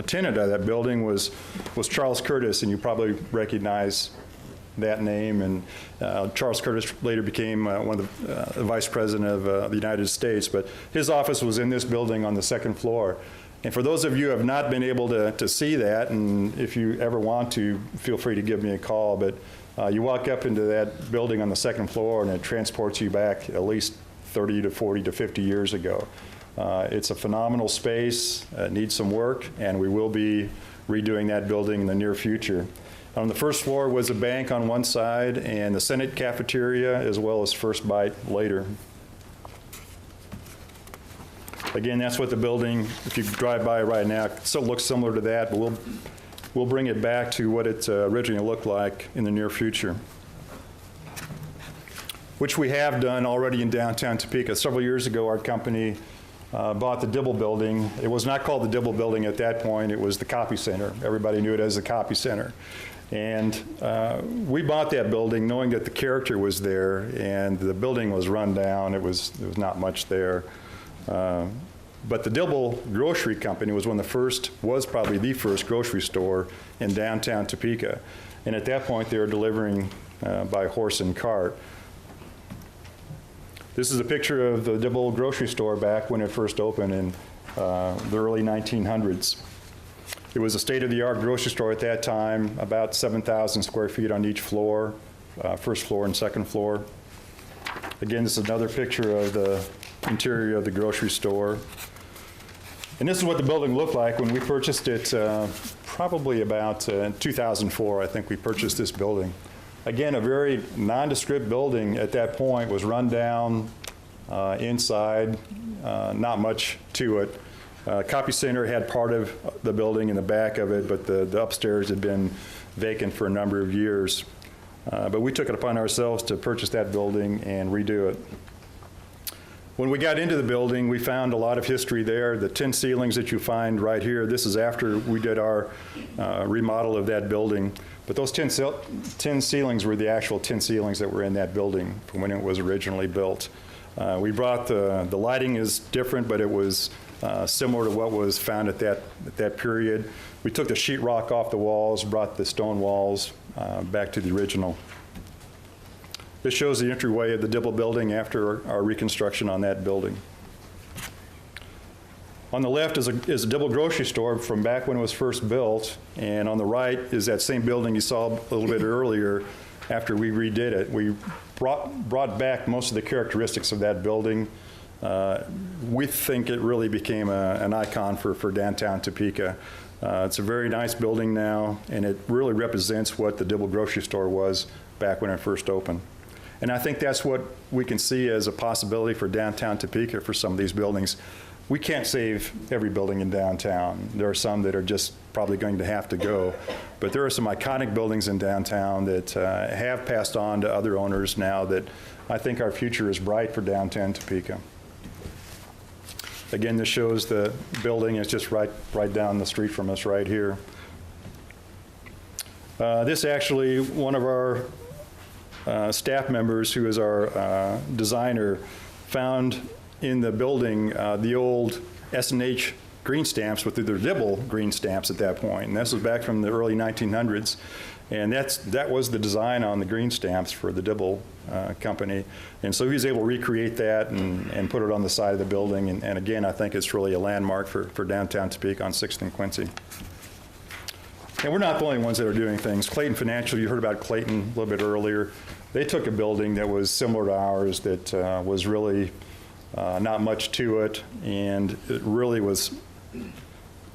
tenant of that building was Charles Curtis, and you probably recognize that name. And Charles Curtis later became one of the vice president of the United States, but his office was in this building on the second floor. And for those of you who have not been able to see that, and if you ever want to, feel free to give me a call, but you walk up into that building on the second floor and it transports you back at least 30 to 40 to 50 years ago. It's a phenomenal space, needs some work, and we will be redoing that building in the near future. On the first floor was a bank on one side and the Senate cafeteria, as well as First Bite later. Again, that's what the building, if you drive by right now, it still looks similar to that, but we'll bring it back to what it originally looked like in the near future, which we have done already in downtown Topeka. Several years ago, our company bought the Dibble building. It was not called the Dibble building at that point. It was the Copy Center. Everybody knew it as the Copy Center. And we bought that building knowing that the character was there, and the building was run down. There was not much there. But the Dibble Grocery Company was probably the first grocery store in downtown Topeka. And at that point, they were delivering by horse and cart. This is a picture of the Dibble grocery store back when it first opened in the early 1900s. It was a state-of-the-art grocery store at that time, about 7,000 square feet on each floor, first floor and second floor. Again, this is another picture of the interior of the grocery store. And this is what the building looked like when we purchased it, probably about 2004, I think we purchased this building. Again, a very nondescript building at that point, was run down inside, not much to it. Copy Center had part of the building in the back of it, but the upstairs had been vacant for a number of years. But we took it upon ourselves to purchase that building and redo it. When we got into the building, we found a lot of history there. The tin ceilings that you find right here, this is after we did our remodel of that building. But those tin ceilings were the actual tin ceilings that were in that building from when it was originally built. We brought the lighting is different, but it was similar to what was found at that period. We took the sheetrock off the walls, brought the stone walls back to the original. This shows the entryway of the Dibble building after our reconstruction on that building. On the left is a Dibble grocery store from back when it was first built, and on the right is that same building you saw a little bit earlier after we redid it. We brought back most of the characteristics of that building. We think it really became an icon for downtown Topeka. It's a very nice building now, and it really represents what the Dibble grocery store was back when it first opened. And I think that's what we can see as a possibility for downtown Topeka for some of these buildings. We can't save every building in downtown. There are some that are just probably going to have to go. But there are some iconic buildings in downtown that have passed on to other owners now that I think our future is bright for downtown Topeka. Again, this shows the building is just right down the street from us right here. This actually, one of our staff members, who is our designer, found in the building the old S&H green stamps with their Dibble green stamps at that point. And this was back from the early 1900s. And that was the design on the green stamps for the Dibble company. And so he was able to recreate that and put it on the side of the building. And again, I think it's really a landmark for downtown Topeka on 6th and Quincy. And we're not the only ones that are doing things. Clayton Financial, you heard about Clayton a little bit earlier. They took a building that was similar to ours that was really not much to it, and it really was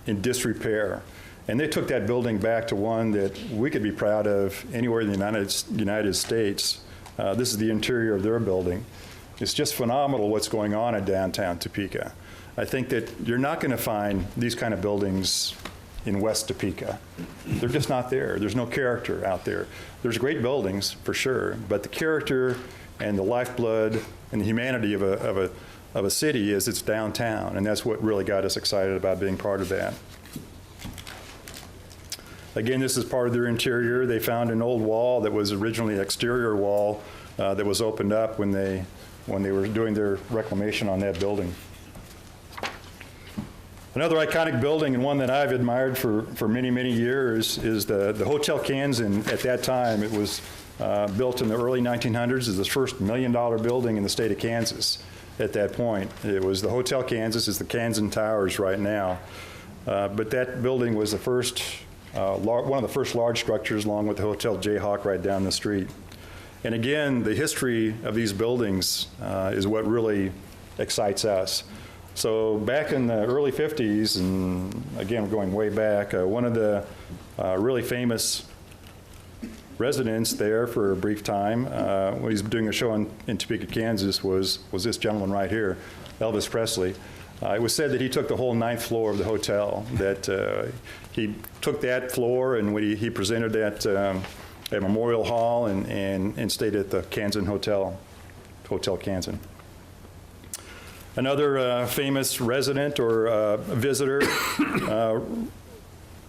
in disrepair. And they took that building back to one that we could be proud of anywhere in the United States. This is the interior of their building. It's just phenomenal what's going on in downtown Topeka. I think that you're not going to find these kind of buildings in West Topeka. They're just not there. There's no character out there. There's great buildings, for sure, but the character and the lifeblood and the humanity of a city is its downtown, and that's what really got us excited about being part of that. Again, this is part of their interior. They found an old wall that was originally an exterior wall that was opened up when they were doing their reclamation on that building. Another iconic building, and one that I've admired for many, many years, is the Hotel Kansan. At that time, it was built in the early 1900s. It was the first $1 million building in the state of Kansas at that point. It was the Hotel Kansas. It's the Kansan Towers right now. But that building was the first, one of the first large structures, along with the Hotel Jayhawk right down the street. And again, the history of these buildings is what really excites us. So back in the early 50s, and again, we're going way back, one of the really famous residents there for a brief time, when he was doing a show in Topeka, Kansas, was this gentleman right here, Elvis Presley. It was said that he took the whole 9th floor of the hotel, that he took that floor and he presented at Memorial Hall and stayed at the Kansan Hotel, Hotel Kansan. Another famous resident or visitor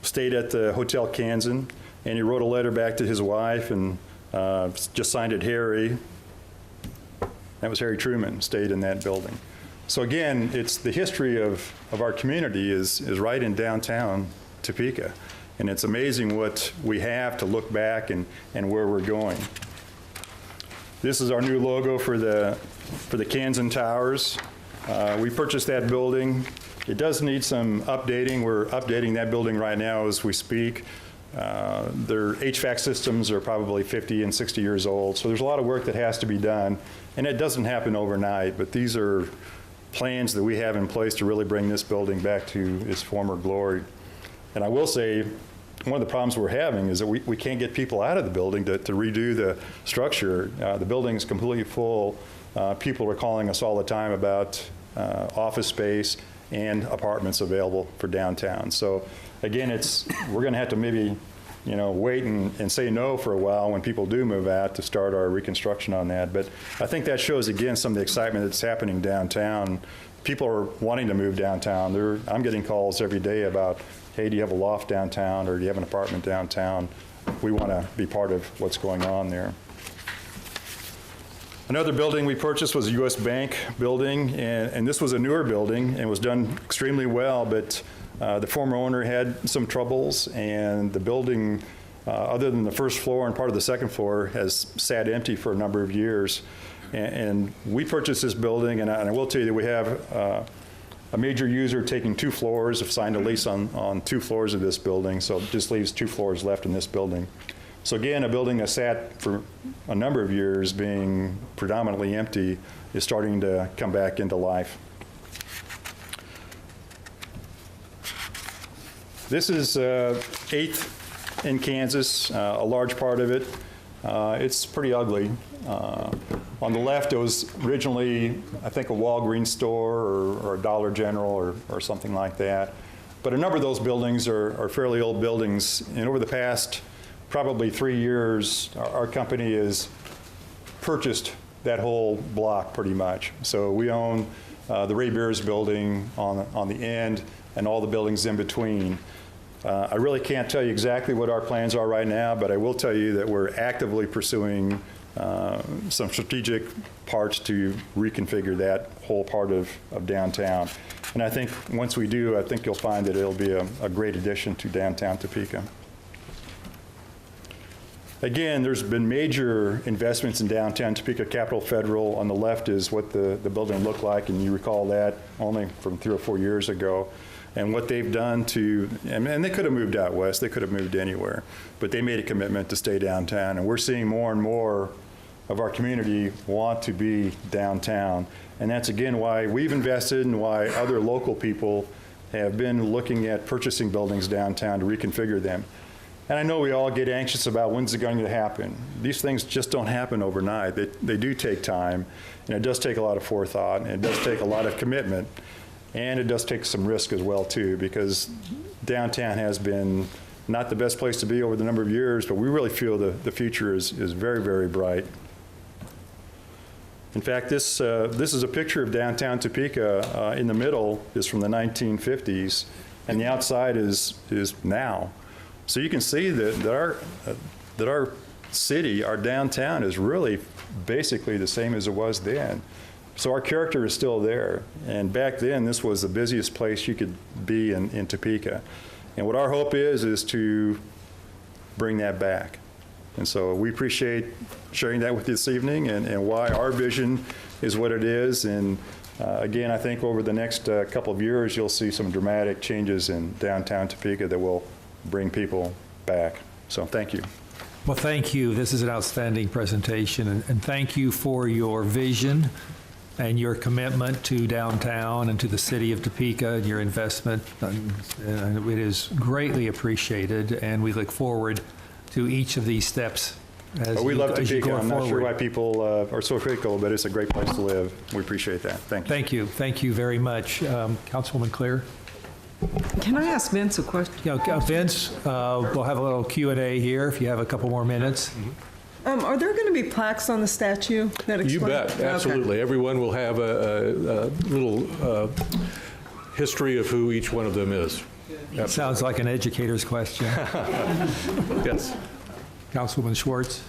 stayed at the Hotel Kansan, and he wrote a letter back to his wife and just signed it Harry. That was Harry Truman, stayed in that building. So again, it's the history of our community is right in downtown Topeka. And it's amazing what we have to look back and where we're going. This is our new logo for the Kansan Towers. We purchased that building. It does need some updating. We're updating that building right now as we speak. Their HVAC systems are probably 50 and 60 years old, so there's a lot of work that has to be done, and it doesn't happen overnight, but these are plans that we have in place to really bring this building back to its former glory. And I will say, one of the problems we're having is that we can't get people out of the building to redo the structure. The building is completely full. People are calling us all the time about office space and apartments available for downtown. So again, we're going to have to maybe wait and say no for a while when people do move out to start our reconstruction on that. But I think that shows again some of the excitement that's happening downtown. People are wanting to move downtown. I'm getting calls every day about, hey, do you have a loft downtown or do you have an apartment downtown? We want to be part of what's going on there. Another building we purchased was a U.S. Bank building, and this was a newer building and was done extremely well, but the former owner had some troubles, and the building, other than the first floor and part of the second floor, has sat empty for a number of years. And we purchased this building, and I will tell you that we have a major user taking 2 floors, have signed a lease on 2 floors of this building, so it just leaves 2 floors left in this building. So again, a building that sat for a number of years being predominantly empty is starting to come back into life. This is 8th in Kansas, a large part of it. It's pretty ugly. On the left, it was originally, I think, a Walgreens store or a Dollar General or something like that. But a number of those buildings are fairly old buildings, and over the past probably 3 years, our company has purchased that whole block pretty much. So we own the Ray Beers building on the end and all the buildings in between. I really can't tell you exactly what our plans are right now, but I will tell you that we're actively pursuing some strategic parts to reconfigure that whole part of downtown. And I think once we do, I think you'll find that it'll be a great addition to downtown Topeka. Again, there's been major investments in downtown Topeka. Capitol Federal on the left is what the building looked like, and you recall that only from 3 or 4 years ago. And what they've done and they could have moved out west, they could have moved anywhere, but they made a commitment to stay downtown. And we're seeing more and more of our community want to be downtown. And that's again why we've invested and why other local people have been looking at purchasing buildings downtown to reconfigure them. And I know we all get anxious about when's it going to happen. These things just don't happen overnight. They do take time, and it does take a lot of forethought, and it does take a lot of commitment, and it does take some risk as well too, because downtown has been not the best place to be over the number of years, but we really feel the future is very, very bright. In fact, this is a picture of downtown Topeka. In the middle is from the 1950s, and the outside is now. So you can see that our city, our downtown, is really basically the same as it was then. So our character is still there. And back then, this was the busiest place you could be in Topeka. And what our hope is to bring that back. And so we appreciate sharing that with you this evening and why our vision is what it is. And again, I think over the next couple of years, you'll see some dramatic changes in downtown Topeka that will bring people back. So thank you. Well, thank you. This is an outstanding presentation, and thank you for your vision and your commitment to downtown and to the city of Topeka and your investment. And it is greatly appreciated, and we look forward to each of these steps as we love as you Topeka. go I'm forward. not sure why people are so critical, but it's a great place to live. We appreciate that. Thank you. Thank you. Thank you very much. Councilwoman Clear? Can I ask Vince a question? Vince, we'll have a little Q&A here if you have a couple more minutes. Are there going to be plaques on the statue that explain? You bet, absolutely. Everyone will have a little history of who each one of them is. That sounds like an educator's question. Yes. Councilwoman Schwartz.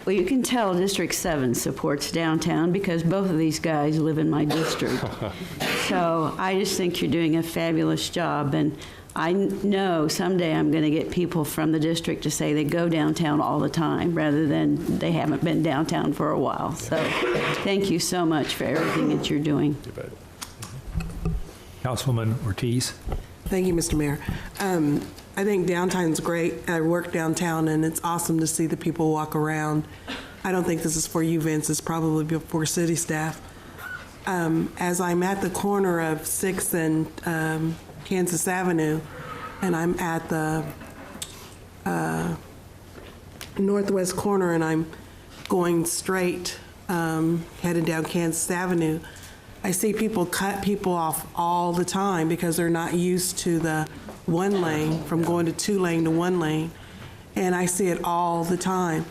Well, you can tell District 7 supports downtown because both of these guys live in my district. So I just think you're doing a fabulous job, and I know someday I'm going to get people from the district to say they go downtown all the time rather than they haven't been downtown for a while. So thank you so much for everything that you're doing. Councilwoman Ortiz. Thank you, Mr. Mayor. I think downtown's great. I work downtown, and it's awesome to see the people walk around. I don't think this is for you, Vince. It's probably for city staff. As I'm at the corner of 6th and Kansas Avenue, and I'm at the northwest corner, and I'm going straight, headed down Kansas Avenue, I see people cut people off all the time because they're not used to the one lane, from going to 2-lane to 1 lane. And I see it all the time,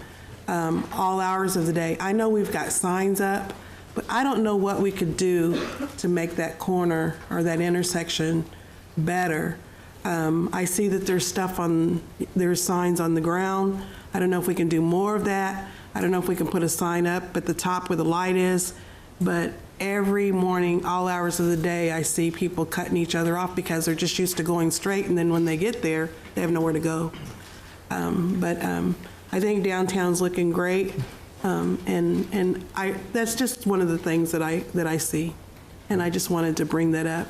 all hours of the day. I know we've got signs up, but I don't know what we could do to make that corner or that intersection better. I see that there's signs on the ground. I don't know if we can do more of that. I don't know if we can put a sign up at the top where the light is, but every morning, all hours of the day, I see people cutting each other off because they're just used to going straight, and then when they get there, they have nowhere to go. But I think downtown's looking great, and that's just one of the things that I see, and I just wanted to bring that up,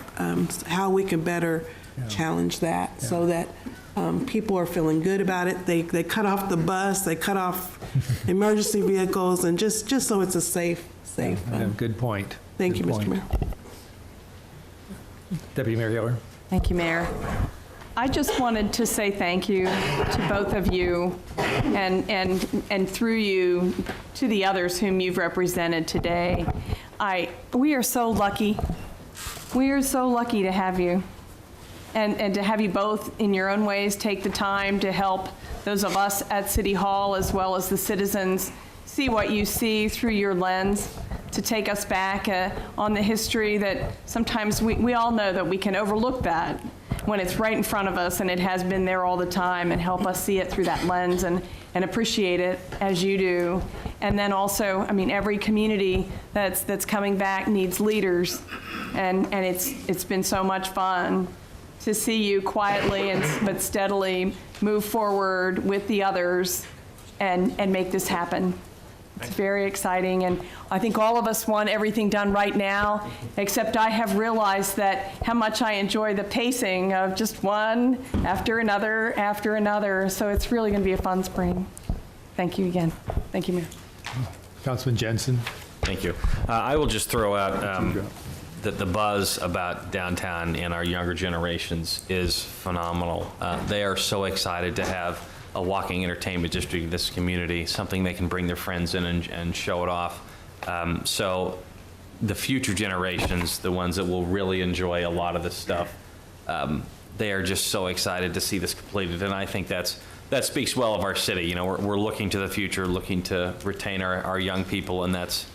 how we can better challenge that so that people are feeling good about it. They cut off the bus, they cut off emergency vehicles, and just so it's a safe. Good point. Thank you, Mr. Mayor. Deputy Mayor Hiller. Thank you, Mayor. I just wanted to say thank you to both of you and through you to the others whom you've represented today. We are so lucky. We are so lucky to have you and to have you both in your own ways take the time to help those of us at City Hall as well as the citizens see what you see through your lens, to take us back on the history that sometimes we all know that we can overlook that when it's right in front of us and it has been there all the time, and help us see it through that lens and appreciate it as you do. And then also, I mean, every community that's coming back needs leaders, and it's been so much fun to see you quietly but steadily move forward with the others and make this happen. It's very exciting, and I think all of us want everything done right now, except I have realized that how much I enjoy the pacing of just one after another, so it's really going to be a fun spring. Thank you again. Thank you, Mayor. Councilman Jensen. Thank you. I will just throw out that the buzz about downtown in our younger generations is phenomenal. They are so excited to have a walking entertainment district in this community, something they can bring their friends in and show it off. So the future generations, the ones that will really enjoy a lot of this stuff, they are just so excited to see this completed. And I think that speaks well of our city. You know, we're looking to the future, looking to retain our young people, and that's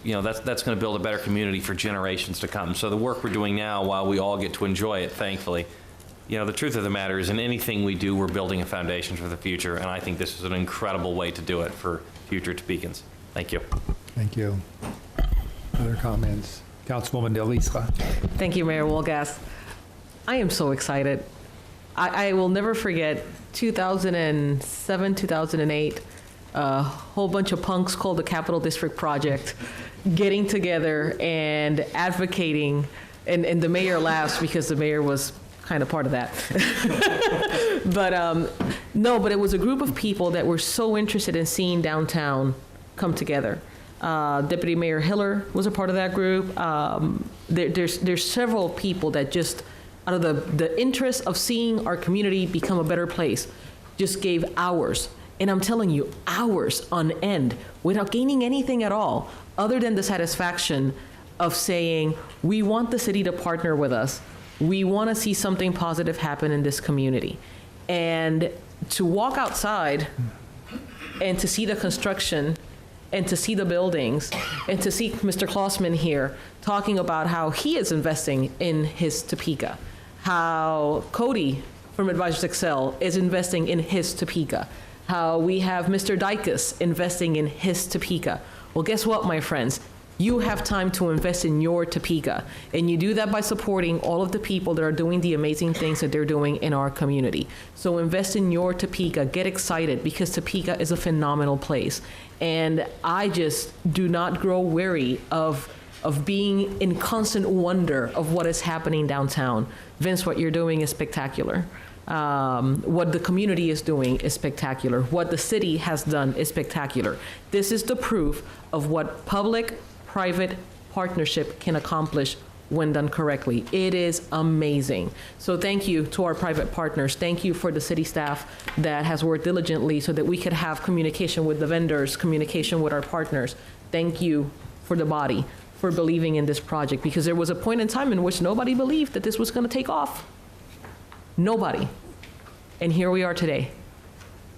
going to build a better community for generations to come. So the work we're doing now, while we all get to enjoy it, thankfully, the truth of the matter is in anything we do, we're building a foundation for the future, and I think this is an incredible way to do it for future Topekans. Thank you. Thank you. Other comments? Councilwoman Delisla. Thank you, Mayor Wolgass. I am so excited. I will never forget 2007, 2008, a whole bunch of punks called the Capital District Project getting together and advocating, and the mayor laughs because the mayor was kind of part of that. But it was a group of people that were so interested in seeing downtown come together. Deputy Mayor Hiller was a part of that group. There's several people that just, out of the interest of seeing our community become a better place, just gave hours. And I'm telling you, hours on end without gaining anything at all, other than the satisfaction of saying, we want the city to partner with us. We want to see something positive happen in this community. And to walk outside and to see the construction and to see the buildings and to see Mr. Klaussman here talking about how he is investing in his Topeka, how Cody from Advisors Excel is investing in his Topeka, how we have Mr. Dicus investing in his Topeka. Well, guess what, my friends? You have time to invest in your Topeka, and you do that by supporting all of the people that are doing the amazing things that they're doing in our community. So invest in your Topeka, get excited, because Topeka is a phenomenal place. And I just do not grow weary of being in constant wonder of what is happening downtown. Vince, what you're doing is spectacular. What the community is doing is spectacular. What the city has done is spectacular. This is the proof of what public-private partnership can accomplish when done correctly. It is amazing. So thank you to our private partners. Thank you for the city staff that has worked diligently so that we could have communication with the vendors, communication with our partners. Thank you for the body for believing in this project, because there was a point in time in which nobody believed that this was going to take off. Nobody. And here we are today.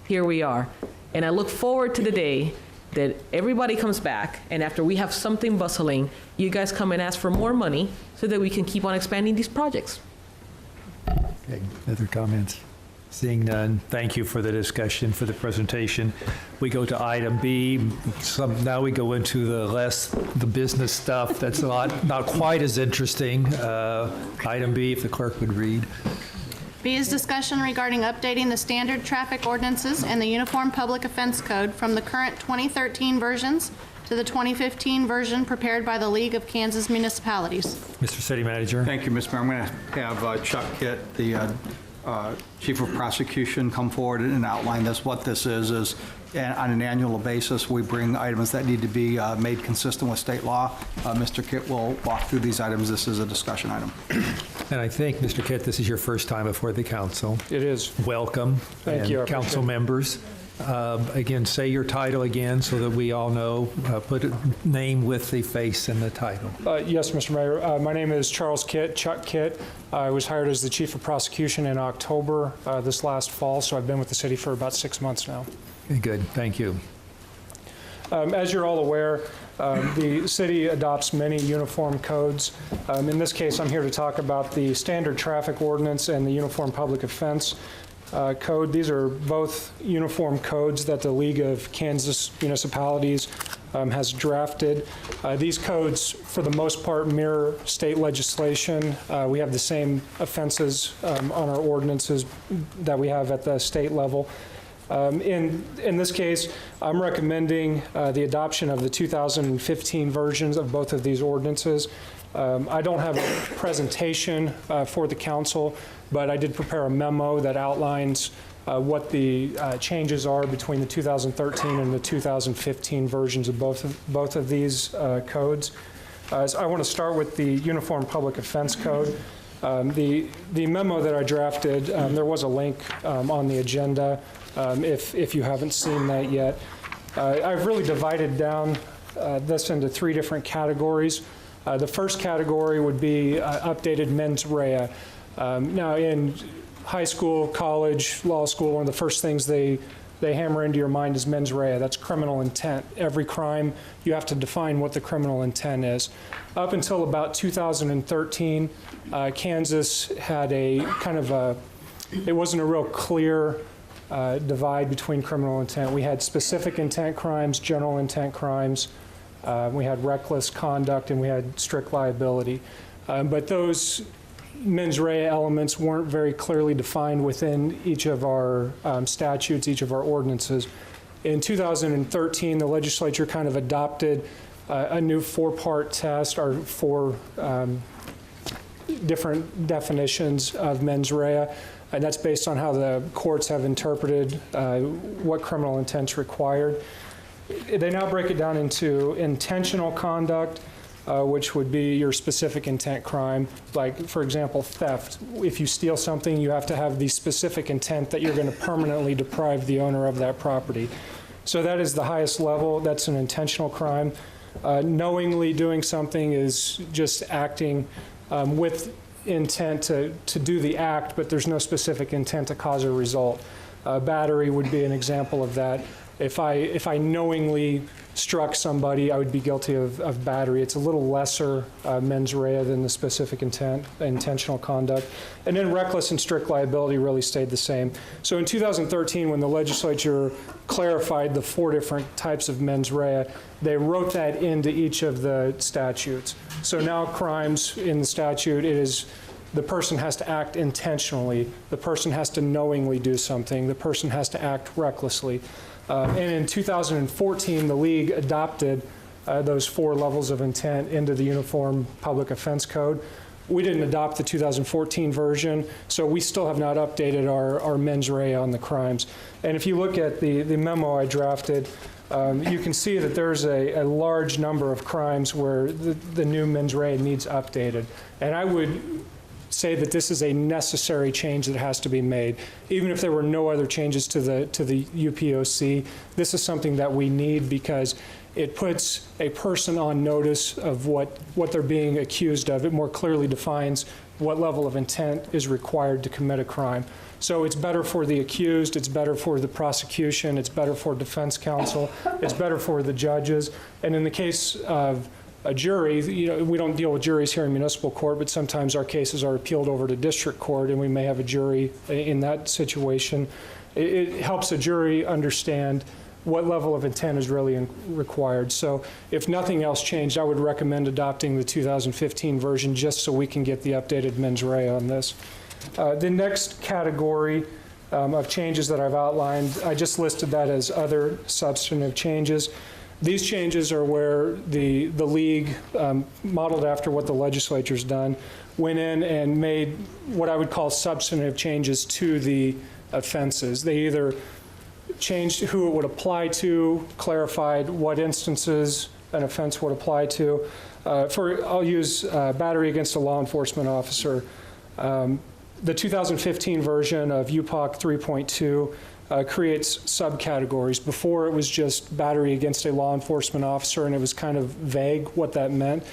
Here we are. And I look forward to the day that everybody comes back, and after we have something bustling, you guys come and ask for more money so that we can keep on expanding these projects. Okay, other comments? Seeing none, thank you for the discussion, for the presentation. We go to item B. Now we go into the business stuff that's not quite as interesting. Item B, if the clerk would read. B is discussion regarding updating the standard traffic ordinances and the Uniform Public Offense Code from the current 2013 versions to the 2015 version prepared by the League of Kansas Municipalities. Mr. City Manager. Thank you, Mr. Mayor. I'm going to have Chuck Kitt, the Chief of Prosecution, come forward and outline this. What this is on an annual basis, we bring items that need to be made consistent with state law. Mr. Kitt will walk through these items. This is a discussion item. And I think, Mr. Kitt, this is your first time before the council. It is. Welcome. Thank you. Council members. Again, say your title again so that we all know. Put a name with the face and the title. Yes, Mr. Mayor. My name is Charles Kitt, Chuck Kitt. I was hired as the Chief of Prosecution in October this last fall, so I've been with the city for about 6 months now. Okay, good. Thank you. As you're all aware, the city adopts many uniform codes. In this case, I'm here to talk about the Standard Traffic Ordinance and the Uniform Public Offense Code. These are both uniform codes that the League of Kansas Municipalities has drafted. These codes, for the most part, mirror state legislation. We have the same offenses on our ordinances that we have at the state level. In this case, I'm recommending the adoption of the 2015 versions of both of these ordinances. I don't have a presentation for the council, but I did prepare a memo that outlines what the changes are between the 2013 and the 2015 versions of both of these codes. So I want to start with the Uniform Public Offense Code. The memo that I drafted, there was a link on the agenda if you haven't seen that yet. I've really divided down this into 3 different categories. The first category would be updated mens rea. Now, in high school, college, law school, one of the first things they hammer into your mind is mens rea. That's criminal intent. Every crime, you have to define what the criminal intent is. Up until about 2013, Kansas had a kind of it wasn't a real clear divide between criminal intent. We had specific intent crimes, general intent crimes. We had reckless conduct, and we had strict liability. But those mens rea elements weren't very clearly defined within each of our statutes, each of our ordinances. In 2013, the legislature kind of adopted a new 4-part test, or 4 different definitions of mens rea, and that's based on how the courts have interpreted what criminal intent's required. They now break it down into intentional conduct, which would be your specific intent crime. Like, for example, theft. If you steal something, you have to have the specific intent that you're going to permanently deprive the owner of that property. So that is the highest level. That's an intentional crime. Knowingly doing something is just acting with intent to do the act, but there's no specific intent to cause a result. Battery would be an example of that. if I knowingly struck somebody, I would be guilty of battery. It's a little lesser mens rea than the specific intent, intentional conduct. And then reckless and strict liability really stayed the same. So in 2013, when the legislature clarified the 4 different types of mens rea, they wrote that into each of the statutes. So now crimes in the statute, it is the person has to act intentionally, the person has to knowingly do something, the person has to act recklessly. And in 2014, the league adopted those 4 levels of intent into the Uniform Public Offense Code. We didn't adopt the 2014 version, so we still have not updated our mens rea on the crimes. And if you look at the memo I drafted, you can see that there's a large number of crimes where the new mens rea needs updated. And I would say that this is a necessary change that has to be made. Even if there were no other changes to the UPOC, this is something that we need because it puts a person on notice of what they're being accused of. It more clearly defines what level of intent is required to commit a crime. So it's better for the accused, it's better for the prosecution, it's better for defense counsel, it's better for the judges. And in the case of a jury, we don't deal with juries here in municipal court, but sometimes our cases are appealed over to district court and we may have a jury in that situation. It helps a jury understand what level of intent is really required. So if nothing else changed, I would recommend adopting the 2015 version just so we can get the updated mens rea on this. The next category of changes that I've outlined, I just listed that as other substantive changes. These changes are where the league, modeled after what the legislature's done, went in and made what I would call substantive changes to the offenses. They either changed who it would apply to, clarified what instances an offense would apply to. I'll use battery against a law enforcement officer. The 2015 version of UPOC 3.2 creates subcategories. Before, it was just battery against a law enforcement officer, and it was kind of vague what that meant.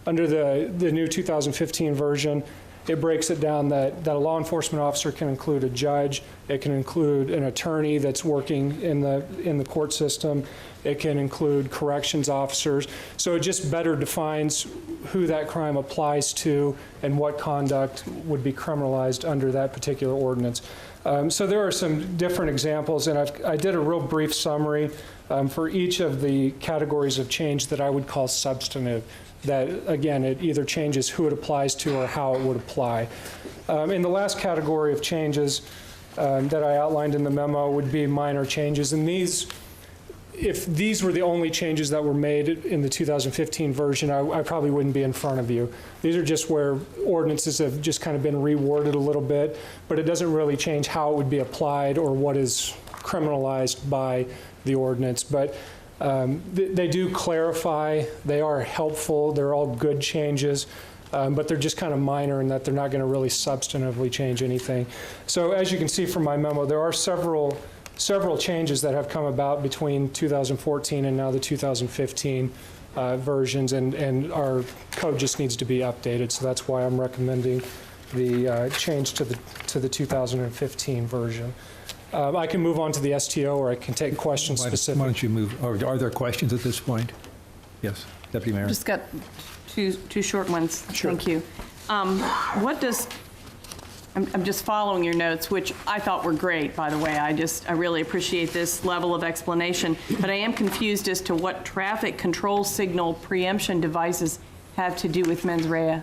Under the new 2015 version, it breaks it down that a law enforcement officer can include a judge, it can include an attorney that's working in the court system, it can include corrections officers. So it just better defines who that crime applies to and what conduct would be criminalized under that particular ordinance. So there are some different examples, and I did a real brief summary for each of the categories of change that I would call substantive, that, again, it either changes who it applies to or how it would apply. In the last category of changes that I outlined in the memo would be minor changes, and if these were the only changes that were made in the 2015 version, I probably wouldn't be in front of you. These are just where ordinances have just kind of been reworded a little bit, but it doesn't really change how it would be applied or what is criminalized by the ordinance. But they do clarify, they are helpful, they're all good changes, but they're just kind of minor in that they're not going to really substantively change anything. So as you can see from my memo, there are several changes that have come about between 2014 and now the 2015 versions, and our code just needs to be updated. So that's why I'm recommending the change to the 2015 version. I can move on to the STO, or I can take questions specific. Why don't you move? Or are there questions at this point? Yes, Deputy Mayor. Just got two short ones. Sure. Thank you. I'm just following your notes, which I thought were great, by the way. I really appreciate this level of explanation, but I am confused as to what traffic control signal preemption devices have to do with mens rea.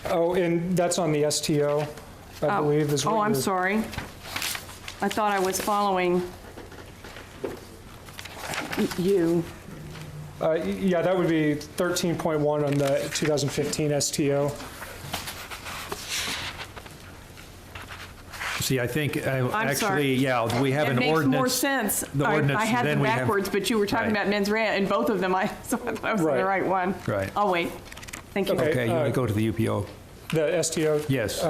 Oh, and that's on the STO, I believe. I'm sorry. I thought I was following you. Yeah, that would be 13.1 on the 2015 STO. See, I think I'm actually, sorry. yeah, we have an ordinance. It makes more sense. I had them backwards, but you were talking about mens rea, and both of them, so I thought I was in the right one. Right. I'll wait. Thank you. Okay, you want to go to the UPO? The STO? Yes.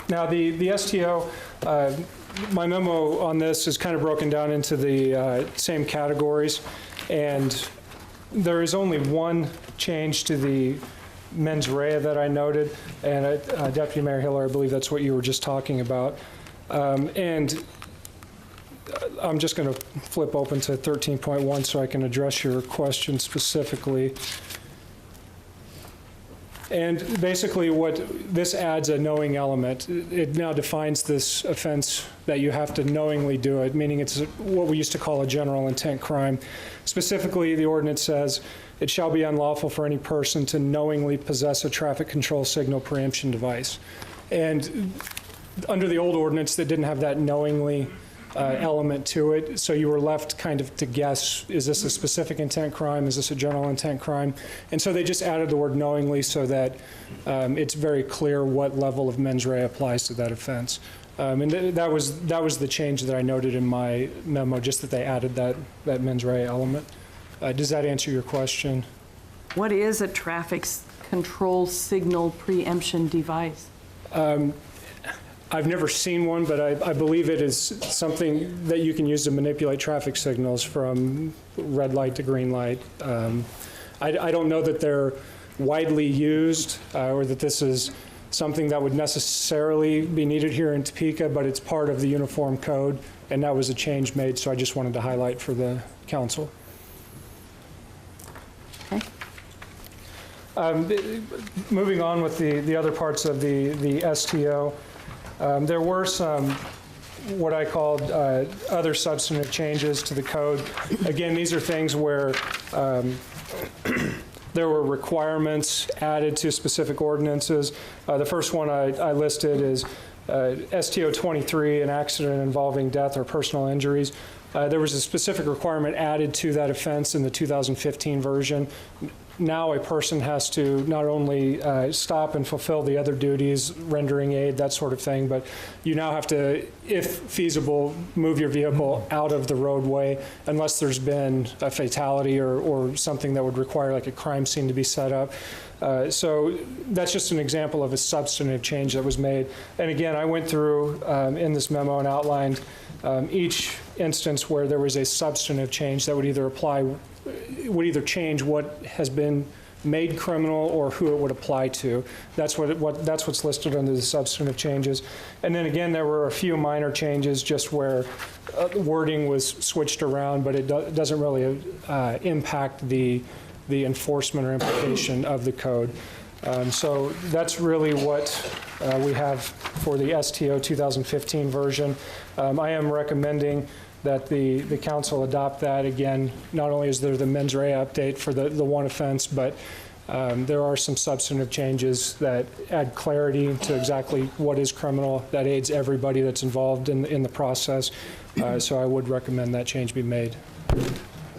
Now, the STO, my memo on this is kind of broken down into the same categories, and there is only one change to the mens rea that I noted, and Deputy Mayor Hiller, I believe that's what you were just talking about. And I'm just going to flip open to 13.1 so I can address your question specifically. And basically what this adds a knowing element. It now defines this offense that you have to knowingly do it, meaning it's what we used to call a general intent crime. Specifically, the ordinance says it shall be unlawful for any person to knowingly possess a traffic control signal preemption device. And under the old ordinance that didn't have that knowingly element to it, so you were left kind of to guess, is this a specific intent crime, is this a general intent crime? And so they just added the word knowingly so that it's very clear what level of mens rea applies to that offense. And that was the change that I noted in my memo, just that they added that mens rea element. Does that answer your question? What is a traffic control signal preemption device? I've never seen one, but I believe it is something that you can use to manipulate traffic signals from red light to green light. I don't know that they're widely used or that this is something that would necessarily be needed here in Topeka, but it's part of the uniform code, and that was a change made, so I just wanted to highlight for the council. Okay. Moving on with the other parts of the STO, there were some what I called other substantive changes to the code. Again, these are things where there were requirements added to specific ordinances. The first one I listed is STO 23, an accident involving death or personal injuries. There was a specific requirement added to that offense in the 2015 version. Now a person has to not only stop and fulfill the other duties, rendering aid, that sort of thing, but you now have to, if feasible, move your vehicle out of the roadway unless there's been a fatality or something that would require like a crime scene to be set up. So that's just an example of a substantive change that was made. And again, I went through in this memo and outlined each instance where there was a substantive change that would either change what has been made criminal or who it would apply to. That's what's listed under the substantive changes. And then again, there were a few minor changes just where wording was switched around, but it doesn't really impact the enforcement or implication of the code. So that's really what we have for the STO 2015 version. I am recommending that the council adopt that. Again, not only is there the mens rea update for the one offense, but there are some substantive changes that add clarity to exactly what is criminal, that aids everybody that's involved in the process. So I would recommend that change be made.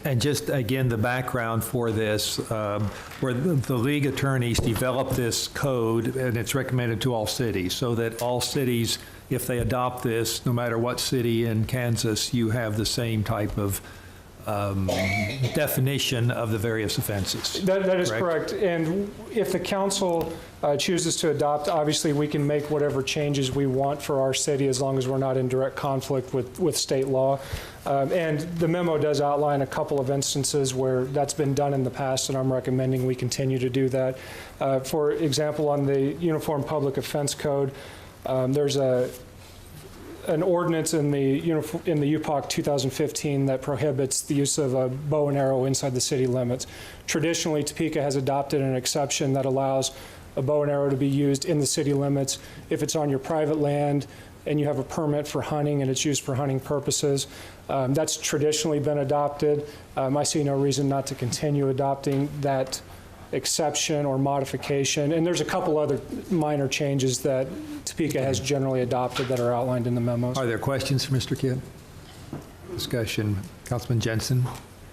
And just, again, the background for this, where the league attorneys developed this code, and it's recommended to all cities, so that all cities, if they adopt this, no matter what city in Kansas, you have the same type of definition of the various offenses. That is correct. And if the council chooses to adopt, obviously we can make whatever changes we want for our city as long as we're not in direct conflict with state law. And the memo does outline a couple of instances where that's been done in the past, and I'm recommending we continue to do that. For example, on the Uniform Public Offense Code, there's an ordinance in the UPOC 2015 that prohibits the use of a bow and arrow inside the city limits. Traditionally, Topeka has adopted an exception that allows a bow and arrow to be used in the city limits if it's on your private land and you have a permit for hunting and it's used for hunting purposes. That's traditionally been adopted. I see no reason not to continue adopting that exception or modification. And there's a couple other minor changes that Topeka has generally adopted that are outlined in the memos. Are there questions for Mr. Kidd? Discussion. Councilman Jensen.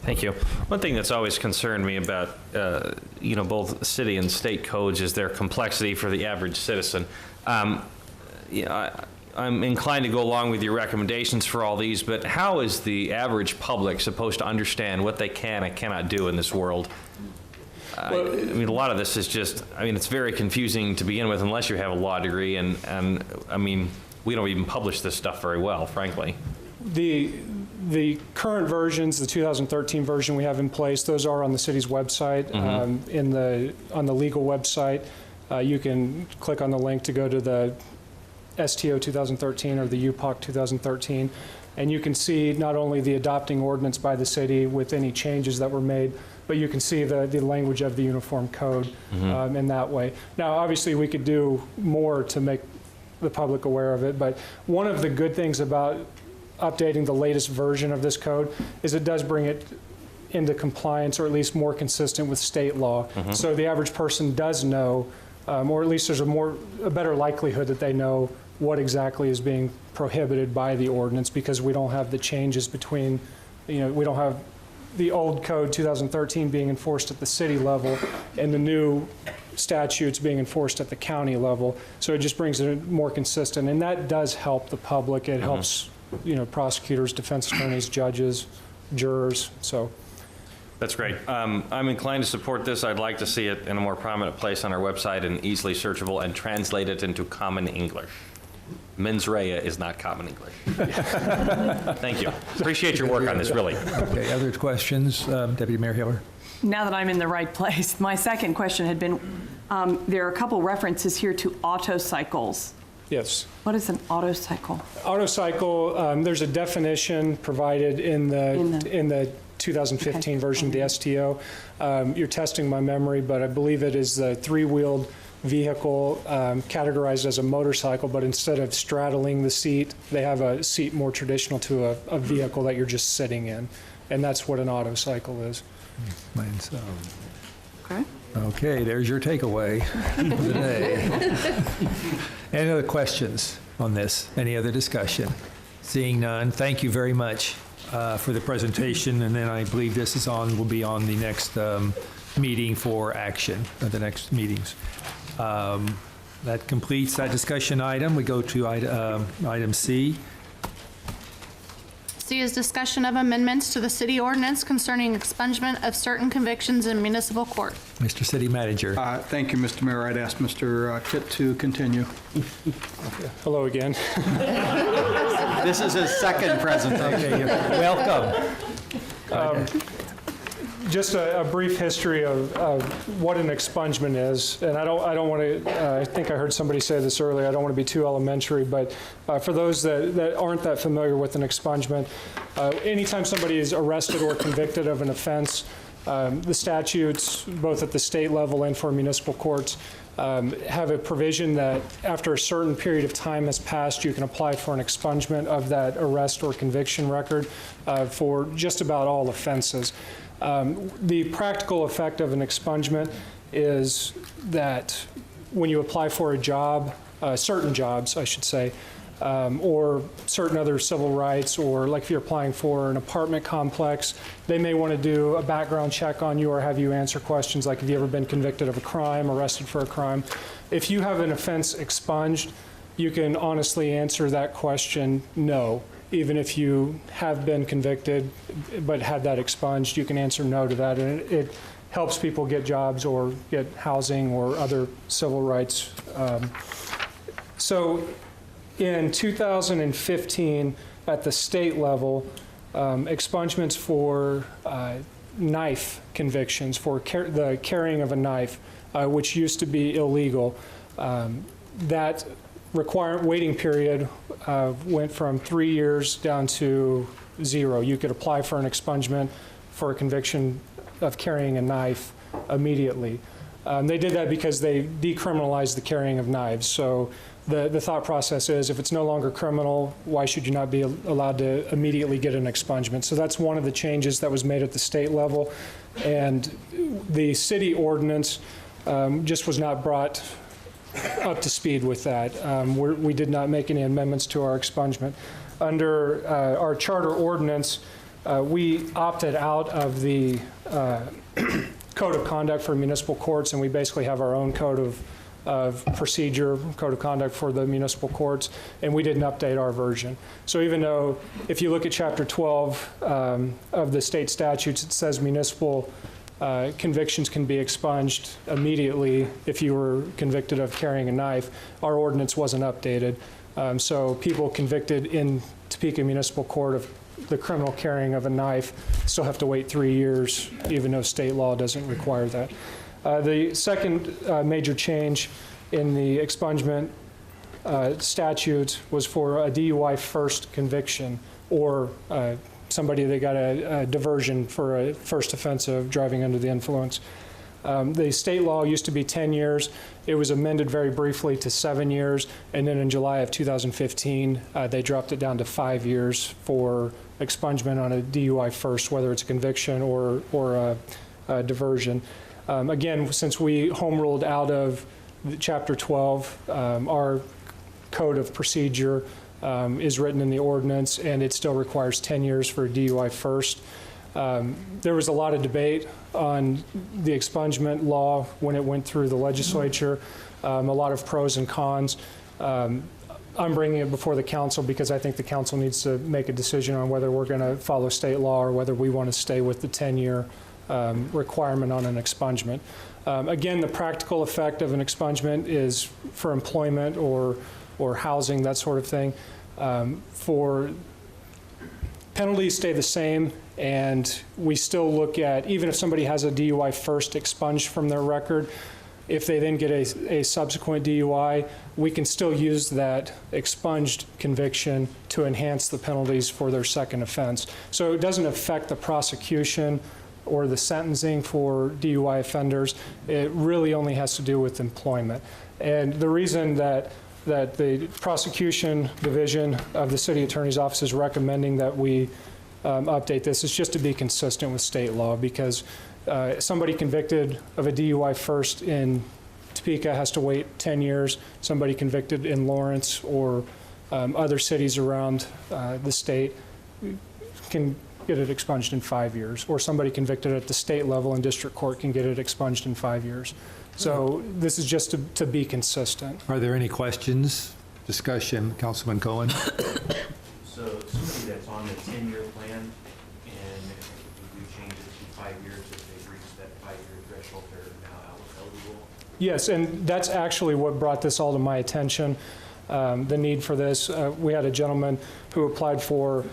Thank you. One thing that's always concerned me about, both city and state codes is their complexity for the average citizen. I'm inclined to go along with your recommendations for all these, but how is the average public supposed to understand what they can and cannot do in this world? I mean, a lot of this is just, it's very confusing to begin with unless you have a law degree, and we don't even publish this stuff very well, frankly. The current versions, the 2013 version we have in place, those are on the city's website. Mm-hmm. On the legal website, you can click on the link to go to the STO 2013 or the UPOC 2013. And you can see not only the adopting ordinance by the city with any changes that were made, but you can see the language of the Uniform Code in that way. Now, obviously, we could do more to make the public aware of it, but one of the good things about updating the latest version of this code is it does bring it into compliance, or at least more consistent with state law. So the average person does know, or at least there's a better likelihood that they know what exactly is being prohibited by the ordinance, because we don't have the changes between, we don't have the old code 2013 being enforced at the city level and the new statutes being enforced at the county level. So it just brings it more consistent, and that does help the public. It helps, prosecutors, defense attorneys, judges, jurors. So that's great. I'm inclined to support this. I'd like to see it in a more prominent place on our website and easily searchable, and translate it into common English. Mens rea is not common English. Thank you. Appreciate your work on this, really. Okay, other questions? Deputy Mayor Hiller? Now that I'm in the right place, my second question had been, there are a couple references here to autocycles. Yes. What is an autocycle? Autocycle, there's a definition provided in the 2015 version of the STO. You're testing my memory, but I believe it is the three-wheeled vehicle categorized as a motorcycle, but instead of straddling the seat, they have a seat more traditional to a vehicle that you're just sitting in. And that's what an autocycle is. Mine's, Okay. okay, there's your takeaway for the day. Any other questions on this? Any other discussion? Seeing none, thank you very much for the presentation, and then I believe this will be on the next meeting for action, the next meetings. That completes that discussion item. We go to item C. C is discussion of amendments to the city ordinance concerning expungement of certain convictions in municipal court. Mr. City Manager. Thank you, Mr. Mayor. I'd ask Mr. Kitt to continue. Hello again. This is his second presentation. Okay, welcome. Just a brief history of what an expungement is, and I don't want to. I think I heard somebody say this earlier. I don't want to be too elementary, but for those that aren't that familiar with an expungement, anytime somebody is arrested or convicted of an offense, the statutes, both at the state level and for municipal courts, have a provision that after a certain period of time has passed, you can apply for an expungement of that arrest or conviction record for just about all offenses. The practical effect of an expungement is that when you apply for a job, certain jobs, I should say, or certain other civil rights, or like if you're applying for an apartment complex, they may want to do a background check on you or have you answer questions like, have you ever been convicted of a crime, arrested for a crime? If you have an offense expunged, you can honestly answer that question, no. Even if you have been convicted but had that expunged, you can answer no to that, and it helps people get jobs or get housing or other civil rights. So in 2015, at the state level, expungements for knife convictions, for the carrying of a knife, which used to be illegal, that waiting period went from 3 years down to 0. You could apply for an expungement for a conviction of carrying a knife immediately. They did that because they decriminalized the carrying of knives. So the thought process is, if it's no longer criminal, why should you not be allowed to immediately get an expungement? So that's one of the changes that was made at the state level. And the city ordinance just was not brought up to speed with that. We did not make any amendments to our expungement. Under our charter ordinance, we opted out of the code of conduct for municipal courts, and we basically have our own code of procedure, code of conduct for the municipal courts, and we didn't update our version. So even though, if you look at Chapter 12 of the state statutes, it says municipal convictions can be expunged immediately if you were convicted of carrying a knife. Our ordinance wasn't updated. So people convicted in Topeka Municipal Court of the criminal carrying of a knife still have to wait 3 years, even though state law doesn't require that. The second major change in the expungement statute was for a DUI first conviction. or somebody that got a diversion for a first offense of driving under the influence. The state law used to be 10 years. It was amended very briefly to 7 years, and then in July of 2015, they dropped it down to 5 years for expungement on a DUI first, whether it's a conviction or a diversion. Again, since we home ruled out of Chapter 12, our code of procedure is written in the ordinance, and it still requires 10 years for a DUI first. There was a lot of debate on the expungement law when it went through the legislature, a lot of pros and cons. I'm bringing it before the council because I think the council needs to make a decision on whether we're going to follow state law or whether we want to stay with the 10-year requirement on an expungement. Again, the practical effect of an expungement is for employment or housing, that sort of thing. For penalties stay the same, and we still look at, even if somebody has a DUI first expunged from their record, if they then get a subsequent DUI, we can still use that expunged conviction to enhance the penalties for their second offense. So it doesn't affect the prosecution or the sentencing for DUI offenders. It really only has to do with employment. And the reason that the prosecution division of the city attorney's office is recommending that we update this is just to be consistent with state law, because somebody convicted of a DUI first in Topeka has to wait 10 years. Somebody convicted in Lawrence or other cities around the state can get it expunged in 5 years, or somebody convicted at the state level in district court can get it expunged in 5 years. So this is just to be consistent. Are there any questions, discussion? Councilman Cohen? So somebody that's on the 10-year plan, and if we change it to 5 years, if they reach that 5-year threshold, they're now eligible? Yes, and that's actually what brought this all to my attention, the need for this. We had a gentleman who applied for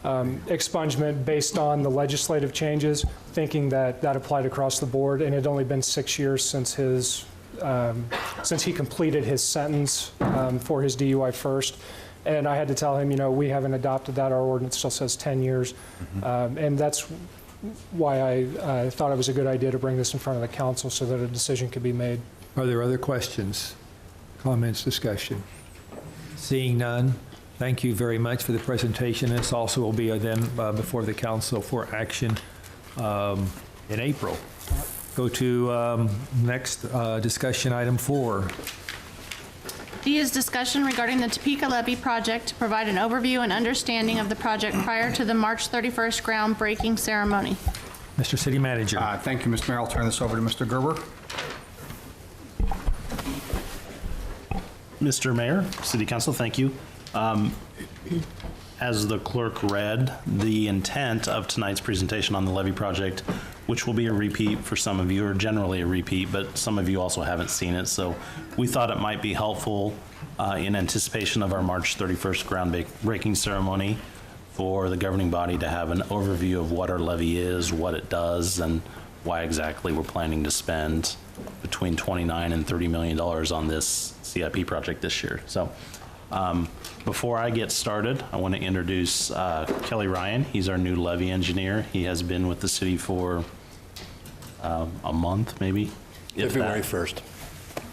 expungement based on the legislative changes, thinking that that applied across the board, and it had only been 6 years since since he completed his sentence for his DUI first. And I had to tell him, we haven't adopted that. Our ordinance still says 10 years. And that's why I thought it was a good idea to bring this in front of the council so that a decision could be made. Are there other questions, comments, discussion? Seeing none, thank you very much for the presentation. This also will be then before the council for action in April. Go to next discussion item 4. D is discussion regarding the Topeka levee project to provide an overview and understanding of the project prior to the March 31st groundbreaking ceremony. Mr. City Manager. Thank you, Mr. Mayor. I'll turn this over to Mr. Gerber. Mr. Mayor, City Council, thank you. As the clerk read, the intent of tonight's presentation on the levee project, which will be a repeat for some of you, or generally a repeat, but some of you also haven't seen it, so we thought it might be helpful in anticipation of our March 31st groundbreaking ceremony for the governing body to have an overview of what our levee is, what it does, and why exactly we're planning to spend between $29 and $30 million on this CIP project this year. So before I get started, I want to introduce Kelly Ryan. He's our new levee engineer. He has been with the city for a month, maybe. February 1st.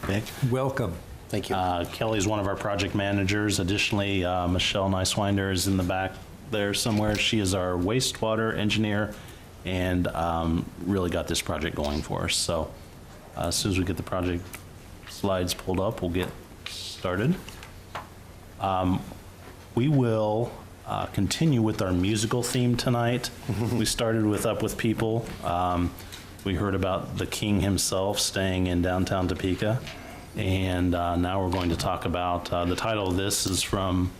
Okay. Welcome. Thank you. Kelly is one of our project managers. Additionally, Michelle Neiswinder is in the back there somewhere. She is our wastewater engineer and really got this project going for us. So as soon as we get the project slides pulled up, we'll get started. We will continue with our musical theme tonight. We started with Up With People. We heard about the king himself staying in downtown Topeka. And now we're going to talk about, the title of this is from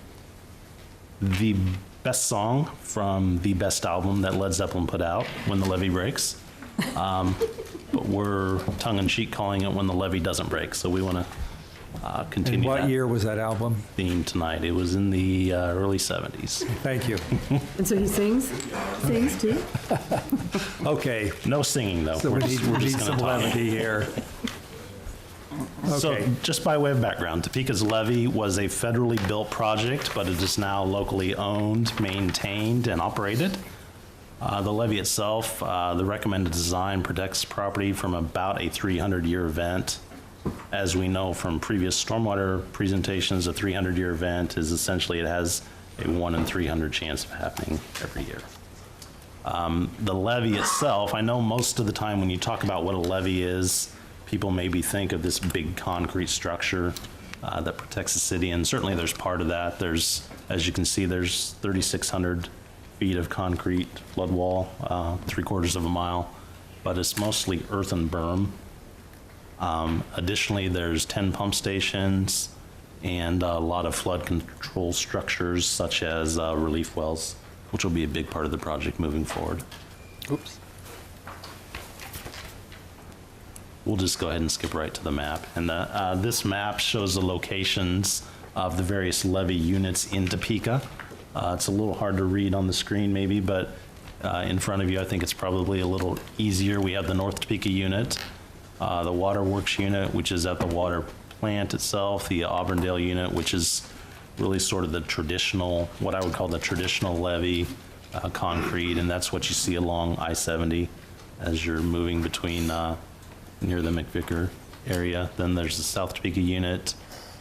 the best song from the best album that Led Zeppelin put out, When the Levee Breaks. But we're tongue-in-cheek calling it When the Levee Doesn't Break. So we want to continue. And what year was that album? Theme tonight. It was in the early 70s. Thank you. And so he sings too? Okay, no singing though. So we need some levity here. Okay. So just by way of background, Topeka's levee was a federally built project, but it is now locally owned, maintained, and operated. The levee itself, the recommended design protects property from about a 300-year event. As we know from previous stormwater presentations, a 300-year event is essentially, it has a 1 in 300 chance of happening every year. The levee itself, I know most of the time when you talk about what a levee is, people maybe think of this big concrete structure that protects the city, and certainly there's part of that. There's, as you can see, there's 3,600 feet of concrete flood wall, 3/4 of a mile, but it's mostly earthen berm. Additionally, there's 10 pump stations and a lot of flood control structures such as relief wells, which will be a big part of the project moving forward. Oops. We'll just go ahead and skip right to the map. And this map shows the locations of the various levee units in Topeka. It's a little hard to read on the screen maybe, but in front of you, I think it's probably a little easier. We have the North Topeka unit, the Waterworks unit, which is at the water plant itself, the Auburndale unit, which is really sort of the traditional, what I would call the traditional levee concrete, and that's what you see along I-70 as you're moving between near the McVicker area. Then there's the South Topeka unit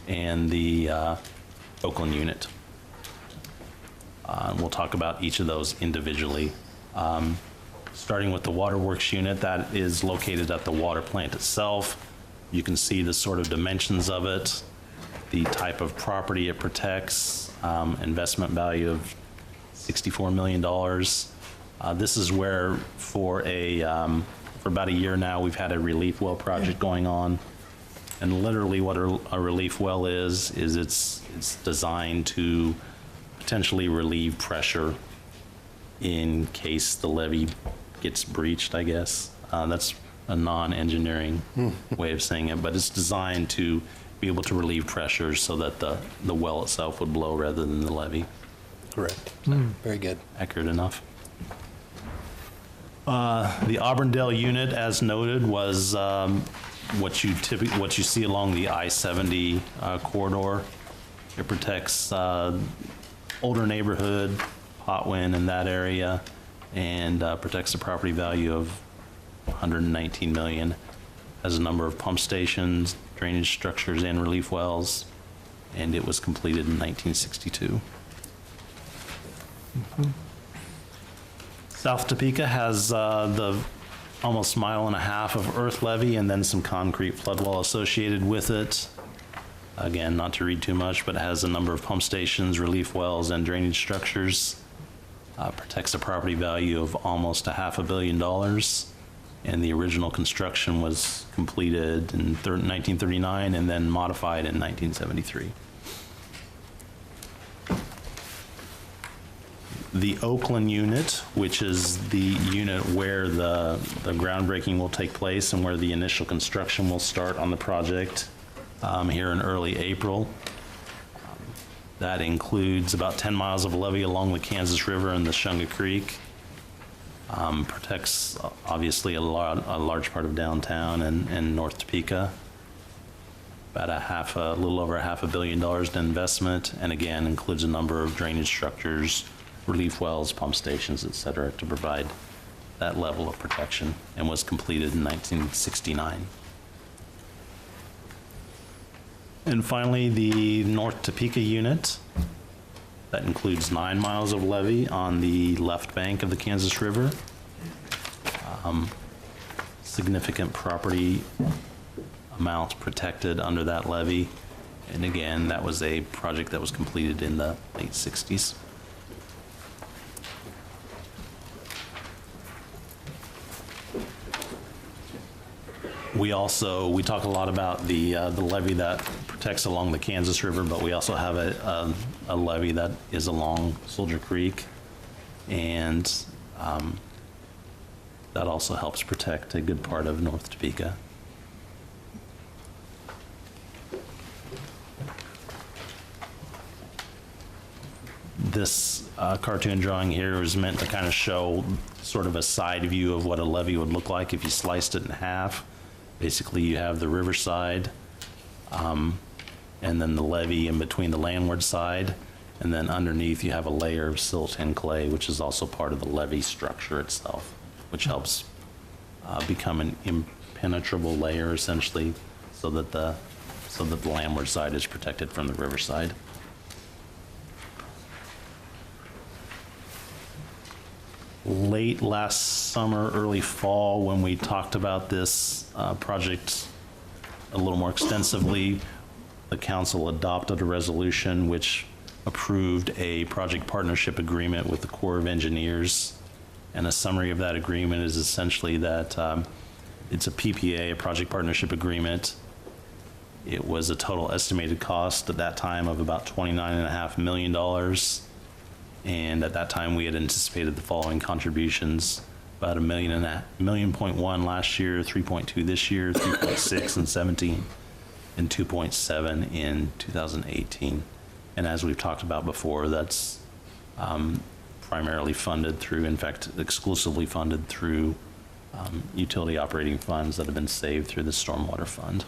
and the Oakland unit. And we'll talk about each of those individually. Starting with the Waterworks unit, that is located at the water plant itself. You can see the sort of dimensions of it, the type of property it protects, investment value of $64 million. This is where for about a year now, we've had a relief well project going on. And literally what a relief well is it's designed to potentially relieve pressure in case the levee gets breached, I guess. That's a non-engineering way of saying it, but it's designed to be able to relieve pressure so that the well itself would blow rather than the levee. Correct. Very good. Accurate enough. The Auburndale unit, as noted, was what you see along the I-70 corridor. It protects older neighborhood, hot wind in that area, and protects the property value of $119 million. Has a number of pump stations, drainage structures, and relief wells, and it was completed in 1962. South Topeka has the almost 1.5 miles of earth levee and then some concrete flood wall associated with it. Again, not to read too much, but it has a number of pump stations, relief wells, and drainage structures. Protects a property value of almost $500 million. And the original construction was completed in 1939 and then modified in 1973. The Oakland unit, which is the unit where the groundbreaking will take place and where the initial construction will start on the project here in early April. That includes about 10 miles of levee along the Kansas River and the Shunga Creek. Protects obviously a large part of downtown and North Topeka. About a little over $500 million in investment, and again includes a number of drainage structures, relief wells, pump stations, et cetera, to provide that level of protection, and was completed in 1969. And finally, the North Topeka unit. That includes 9 miles of levee on the left bank of the Kansas River. Significant property amount protected under that levee. And again, that was a project that was completed in the late 60s. We talk a lot about the levee that protects along the Kansas River, but we also have a levee that is along Soldier Creek, and that also helps protect a good part of North Topeka. This cartoon drawing here is meant to kind of show sort of a side view of what a levee would look like if you sliced it in half. Basically, you have the riverside, and then the levee in between the landward side, and then underneath you have a layer of silt and clay, which is also part of the levee structure itself, which helps become an impenetrable layer essentially, so that the landward side is protected from the riverside. Late last summer, early fall, when we talked about this project a little more extensively, the council adopted a resolution which approved a project partnership agreement with the Corps of Engineers. And a summary of that agreement is essentially that it's a PPA, a project partnership agreement. It was a total estimated cost at that time of about $29.5 million. And at that time, we had anticipated the following contributions: about $1.1 million last year, 3.2 this year, 3.6 in 17, and 2.7 in 2018. And as we've talked about before, that's primarily funded through, in fact, exclusively funded through utility operating funds that have been saved through the Stormwater Fund.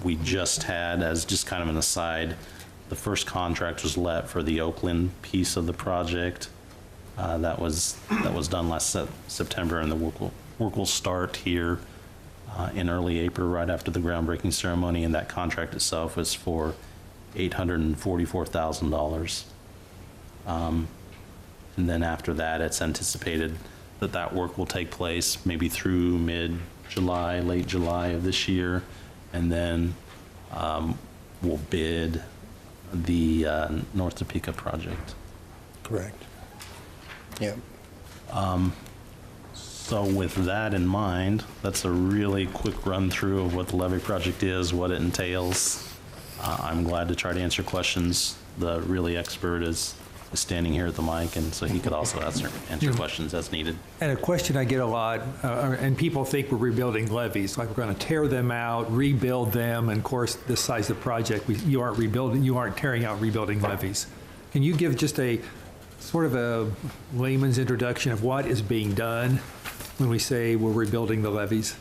We just had, as just kind of an aside, the first contract was let for the Oakland piece of the project. That was done last September, and the work will start here in early April, right after the groundbreaking ceremony, and that contract itself was for $844,000. And then after that, it's anticipated that that work will take place maybe through mid-July, late July of this year, and then we'll bid the North Topeka project. Correct. Yeah. So with that in mind, that's a really quick run through of what the levee project is, what it entails. I'm glad to try to answer questions. The really expert is standing here at the mic, and so he could also answer questions as needed. And a question I get a lot, and people think we're rebuilding levees, like we're going to tear them out, rebuild them, and of course, this size of project, you aren't rebuilding, you aren't tearing out, rebuilding levees. Can you give just a sort of a layman's introduction of what is being done when we say we're rebuilding the levees?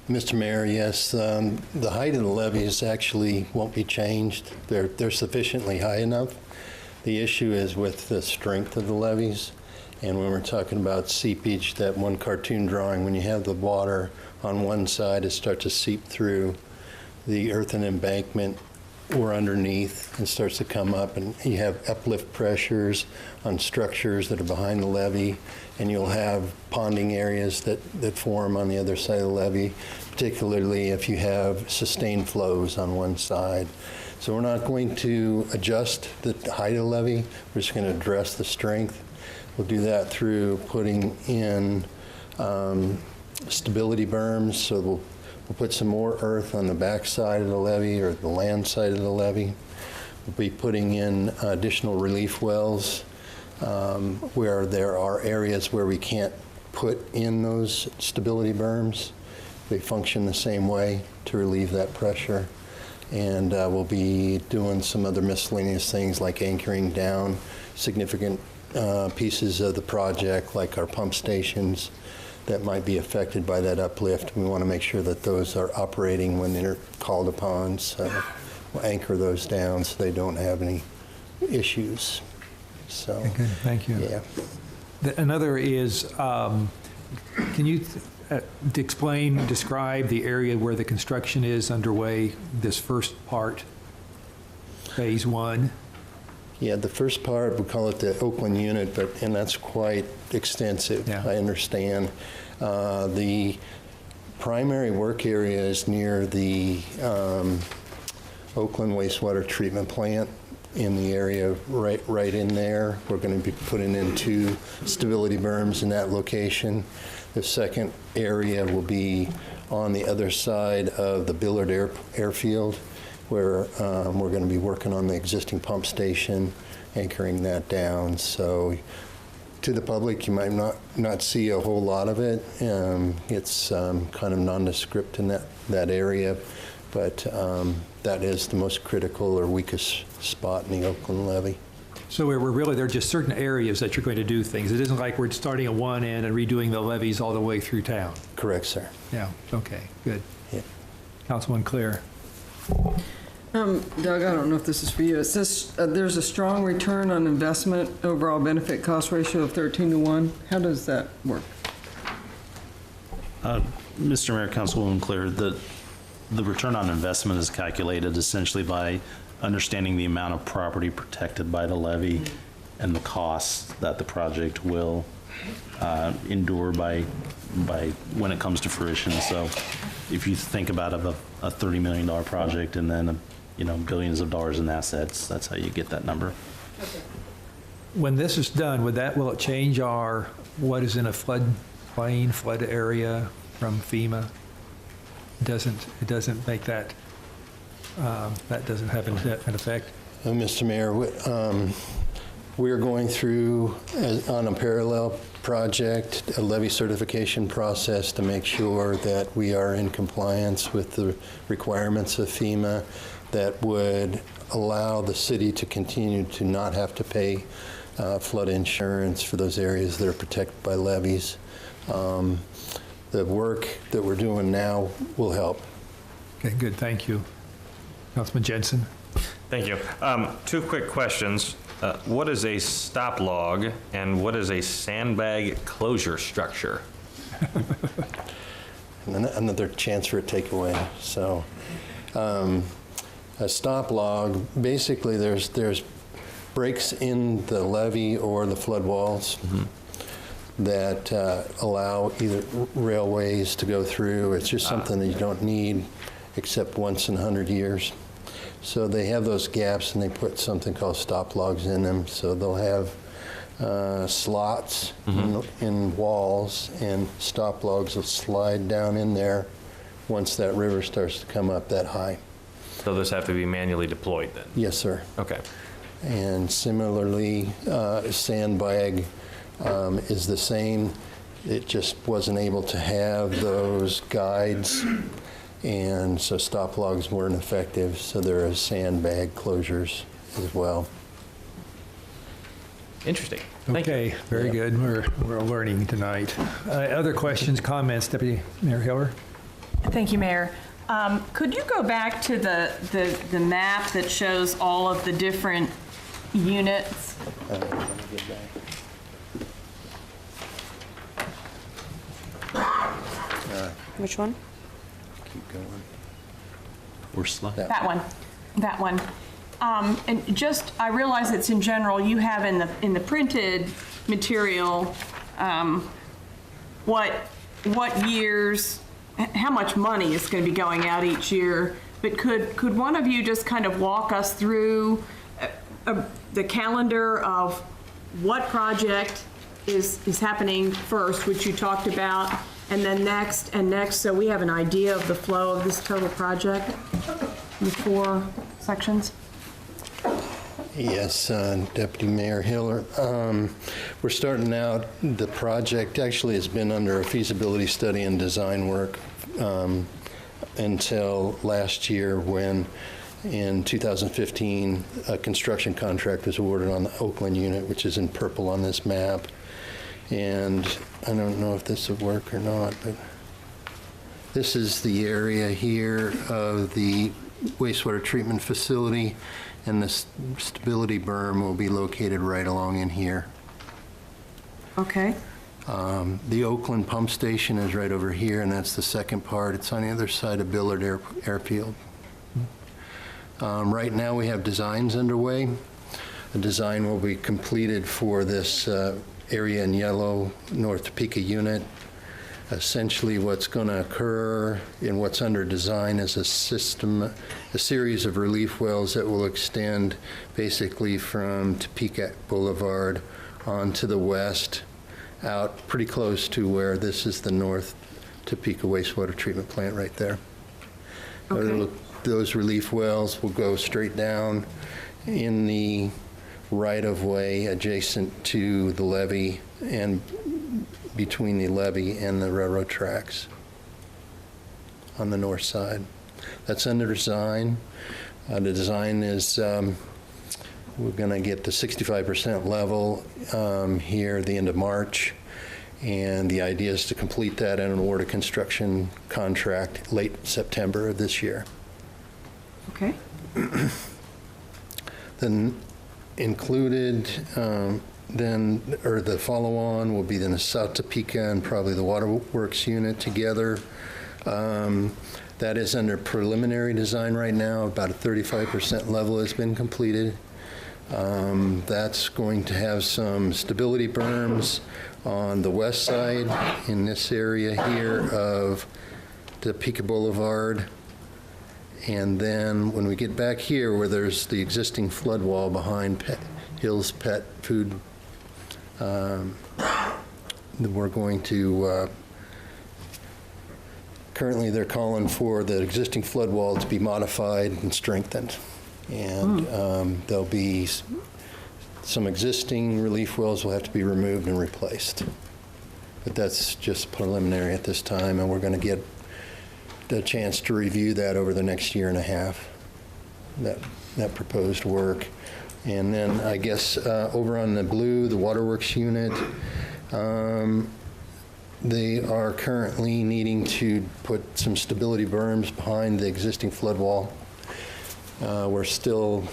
Mr. Mayor, yes, the height of the levees actually won't be changed. They're sufficiently high enough. The issue is with the strength of the levees. And when we're talking about seepage, that one cartoon drawing, when you have the water on one side, it starts to seep through the earthen embankment or underneath and starts to come up, and you have uplift pressures on structures that are behind the levee, and you'll have ponding areas that form on the other side of the levee, particularly if you have sustained flows on one side. So we're not going to adjust the height of the levee, we're just going to address the strength. We'll do that through putting in stability berms, so we'll put some more earth on the back side of the levee or the land side of the levee. We'll be putting in additional relief wells where there are areas where we can't put in those stability berms. They function the same way to relieve that pressure. And we'll be doing some other miscellaneous things like anchoring down significant pieces of the project, like our pump stations that might be affected by that uplift. We want to make sure that those are operating when they're called upon. So we'll anchor those down so they don't have any issues. So, okay, good. Thank you. Yeah. Another is, can you describe the area where the construction is underway, this first part, phase one? Yeah, the first part, we call it the Oakland unit, and that's quite extensive, yeah. I understand. The primary work area is near the Oakland wastewater treatment plant, in the area right in there. We're going to be putting in 2 stability berms in that location. The second area will be on the other side of the Billard Airfield, where we're going to be working on the existing pump station, anchoring that down. So to the public, you might not see a whole lot of it. It's kind of nondescript in that area, but that is the most critical or weakest spot in the Oakland levee. So there are just certain areas that you're going to do things. It isn't like we're starting at one end and redoing the levees all the way through town. Correct, sir. Yeah, okay, good. Yeah. Councilman Clear. Doug, I don't know if this is for you. It says there's a strong return on investment, overall benefit cost ratio of 13-to-1. How does that work? Mr. Mayor, Councilwoman Clear, the return on investment is calculated essentially by understanding the amount of property protected by the levy and the costs that the project will endure by when it comes to fruition. So if you think about a $30 million project and then billions of dollars in assets, that's how you get that number. When this is done, will it change what is in a floodplain, flood area from FEMA? It doesn't make that doesn't have an effect? Mr. Mayor, we're going through, on a parallel project, a levy certification process to make sure that we are in compliance with the requirements of FEMA that would allow the city to continue to not have to pay flood insurance for those areas that are protected by levees. The work that we're doing now will help. Okay, good, thank you. Councilman Jensen. Thank you. Two quick questions. What is a stop log and what is a sandbag closure structure? Another chance for a takeaway. So a stop log, basically there's breaks in the levee or the flood walls that allow either railways to go through. It's just something that you don't need except once in 100 years. So they have those gaps and they put something called stop logs in them. So they'll have slots in walls, and stop logs will slide down in there once that river starts to come up that high. So those have to be manually deployed then? Yes, sir. Okay. And similarly, sandbag is the same. It just wasn't able to have those guides, and so stop logs weren't effective, so there are sandbag closures as well. Interesting. Okay, very good. We're learning tonight. Other questions, comments, Deputy Mayor Hiller? Thank you, Mayor. Could you go back to the map that shows all of the different units? Which one? Keep going. We're slow. That one. That one. And just, I realize it's in general, you have in the printed material, what years, how much money is going to be going out each year, but could one of you just kind of walk us through the calendar of what project is happening first, which you talked about, and then next and next, so we have an idea of the flow of this total project, the 4 sections? Yes, Deputy Mayor Hiller. We're starting out, the project actually has been under a feasibility study and design work until last year when, in 2015, a construction contract was awarded on the Oakland unit, which is in purple on this map. And I don't know if this would work or not, but this is the area here of the wastewater treatment facility, and the stability berm will be located right along in here. Okay. The Oakland pump station is right over here, and that's the second part. It's on the other side of Billard Airfield. Right now we have designs underway. The design will be completed for this area in yellow, North Topeka unit. Essentially what's going to occur in what's under design is a series of relief wells that will extend basically from Topeka Boulevard on to the west, out pretty close to where this is the North Topeka wastewater treatment plant right there. Okay. Those relief wells will go straight down in the right-of-way adjacent to the levee and between the levee and the railroad tracks on the north side. That's under design. The design is We're going to get the 65% level here at the end of March, and the idea is to complete that and award a construction contract late September of this year. Okay. Then included, the follow-on will be the South Topeka and probably the Waterworks unit together. That is under preliminary design right now. About a 35% level has been completed. That's going to have some stability berms on the west side in this area here of Topeka Boulevard. And then when we get back here where there's the existing flood wall behind Hill's Pet Food, we're going to, currently they're calling for the existing flood wall to be modified and strengthened. And there'll be some existing relief wells will have to be removed and replaced. But that's just preliminary at this time, and we're going to get the chance to review that over the next year and a half, that proposed work. And then I guess over on the blue, the Waterworks unit, they are currently needing to put some stability berms behind the existing flood wall. We're still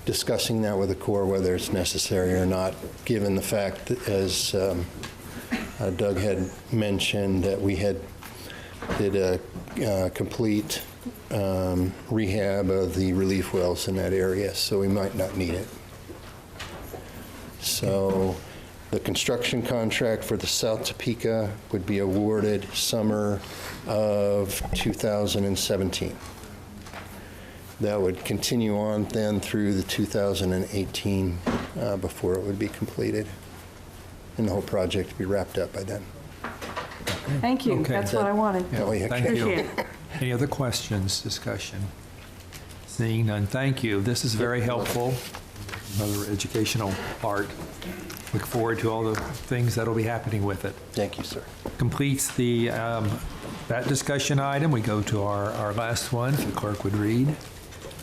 discussing that with the Corps, whether it's necessary or not, given the fact that, as Doug had mentioned, that we did a complete rehab of the relief wells in that area, so we might not need it. So the construction contract for the South Topeka would be awarded summer of 2017. That would continue on then through the 2018 before it would be completed, and the whole project would be wrapped up by then. Thank you. Okay. That's what I wanted. Yeah, well, Thank you. Appreciate it. Any other questions, discussion? Seeing none, thank you. This is very helpful. Another educational part. Look forward to all the things that'll be happening with it. Thank you, sir. Completes the that discussion item. We go to our last one, if the clerk would read.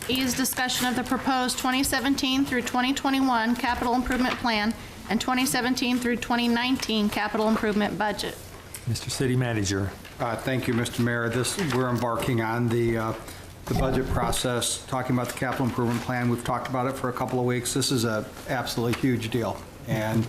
E is discussion of the proposed 2017 through 2021 capital improvement plan and 2017 through 2019 capital improvement budget. Mr. City Manager. Thank you, Mr. Mayor. We're embarking on the budget process, talking about the capital improvement plan. We've talked about it for a couple of weeks. This is an absolutely huge deal. And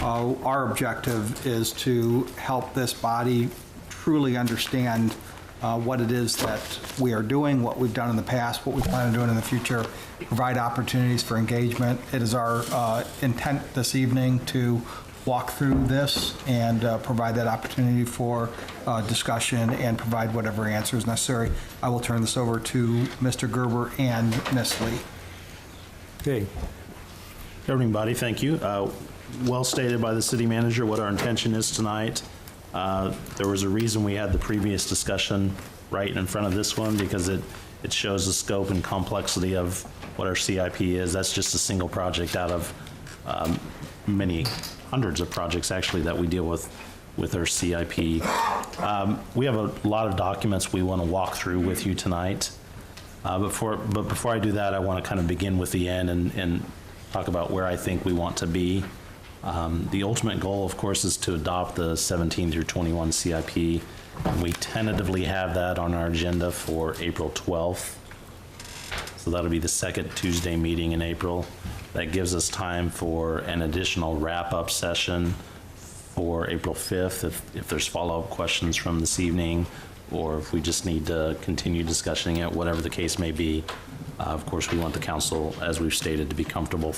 our objective is to help this body truly understand what it is that we are doing, what we've done in the past, what we plan on doing in the future, provide opportunities for engagement. It is our intent this evening to walk through this and provide that opportunity for discussion and provide whatever answers necessary. I will turn this over to Mr. Gerber and Ms. Lee. Okay. Everybody, thank you. Well stated by the city manager what our intention is tonight. There was a reason we had the previous discussion right in front of this one, because it shows the scope and complexity of what our CIP is. That's just a single project out of many hundreds of projects actually that we deal with our CIP. We have a lot of documents we want to walk through with you tonight. But before I do that, I want to kind of begin with the end and talk about where I think we want to be. The ultimate goal, of course, is to adopt the 17 through 21 CIP. We tentatively have that on our agenda for April 12th. So that'll be the second Tuesday meeting in April. That gives us time for an additional wrap-up session for April 5th if there's follow-up questions from this evening, or if we just need to continue discussing it, whatever the case may be. Of course, we want the council, as we've stated, to be comfortable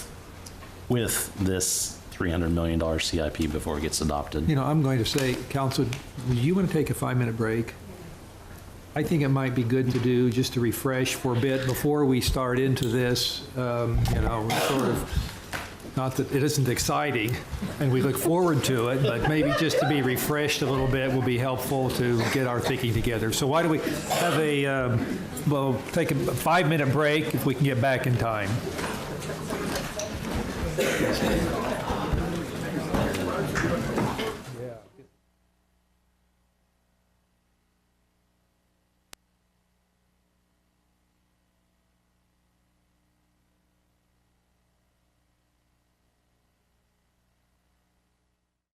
with this $300 million CIP before it gets adopted. You know, I'm going to say, Council, do you want to take a 5-minute break? I think it might be good to do just to refresh for a bit before we start into this, you know, sort of, not that it isn't exciting and we look forward to it, but maybe just to be refreshed a little bit will be helpful to get our thinking together. So why don't we have we'll take a 5-minute break if we can get back in time.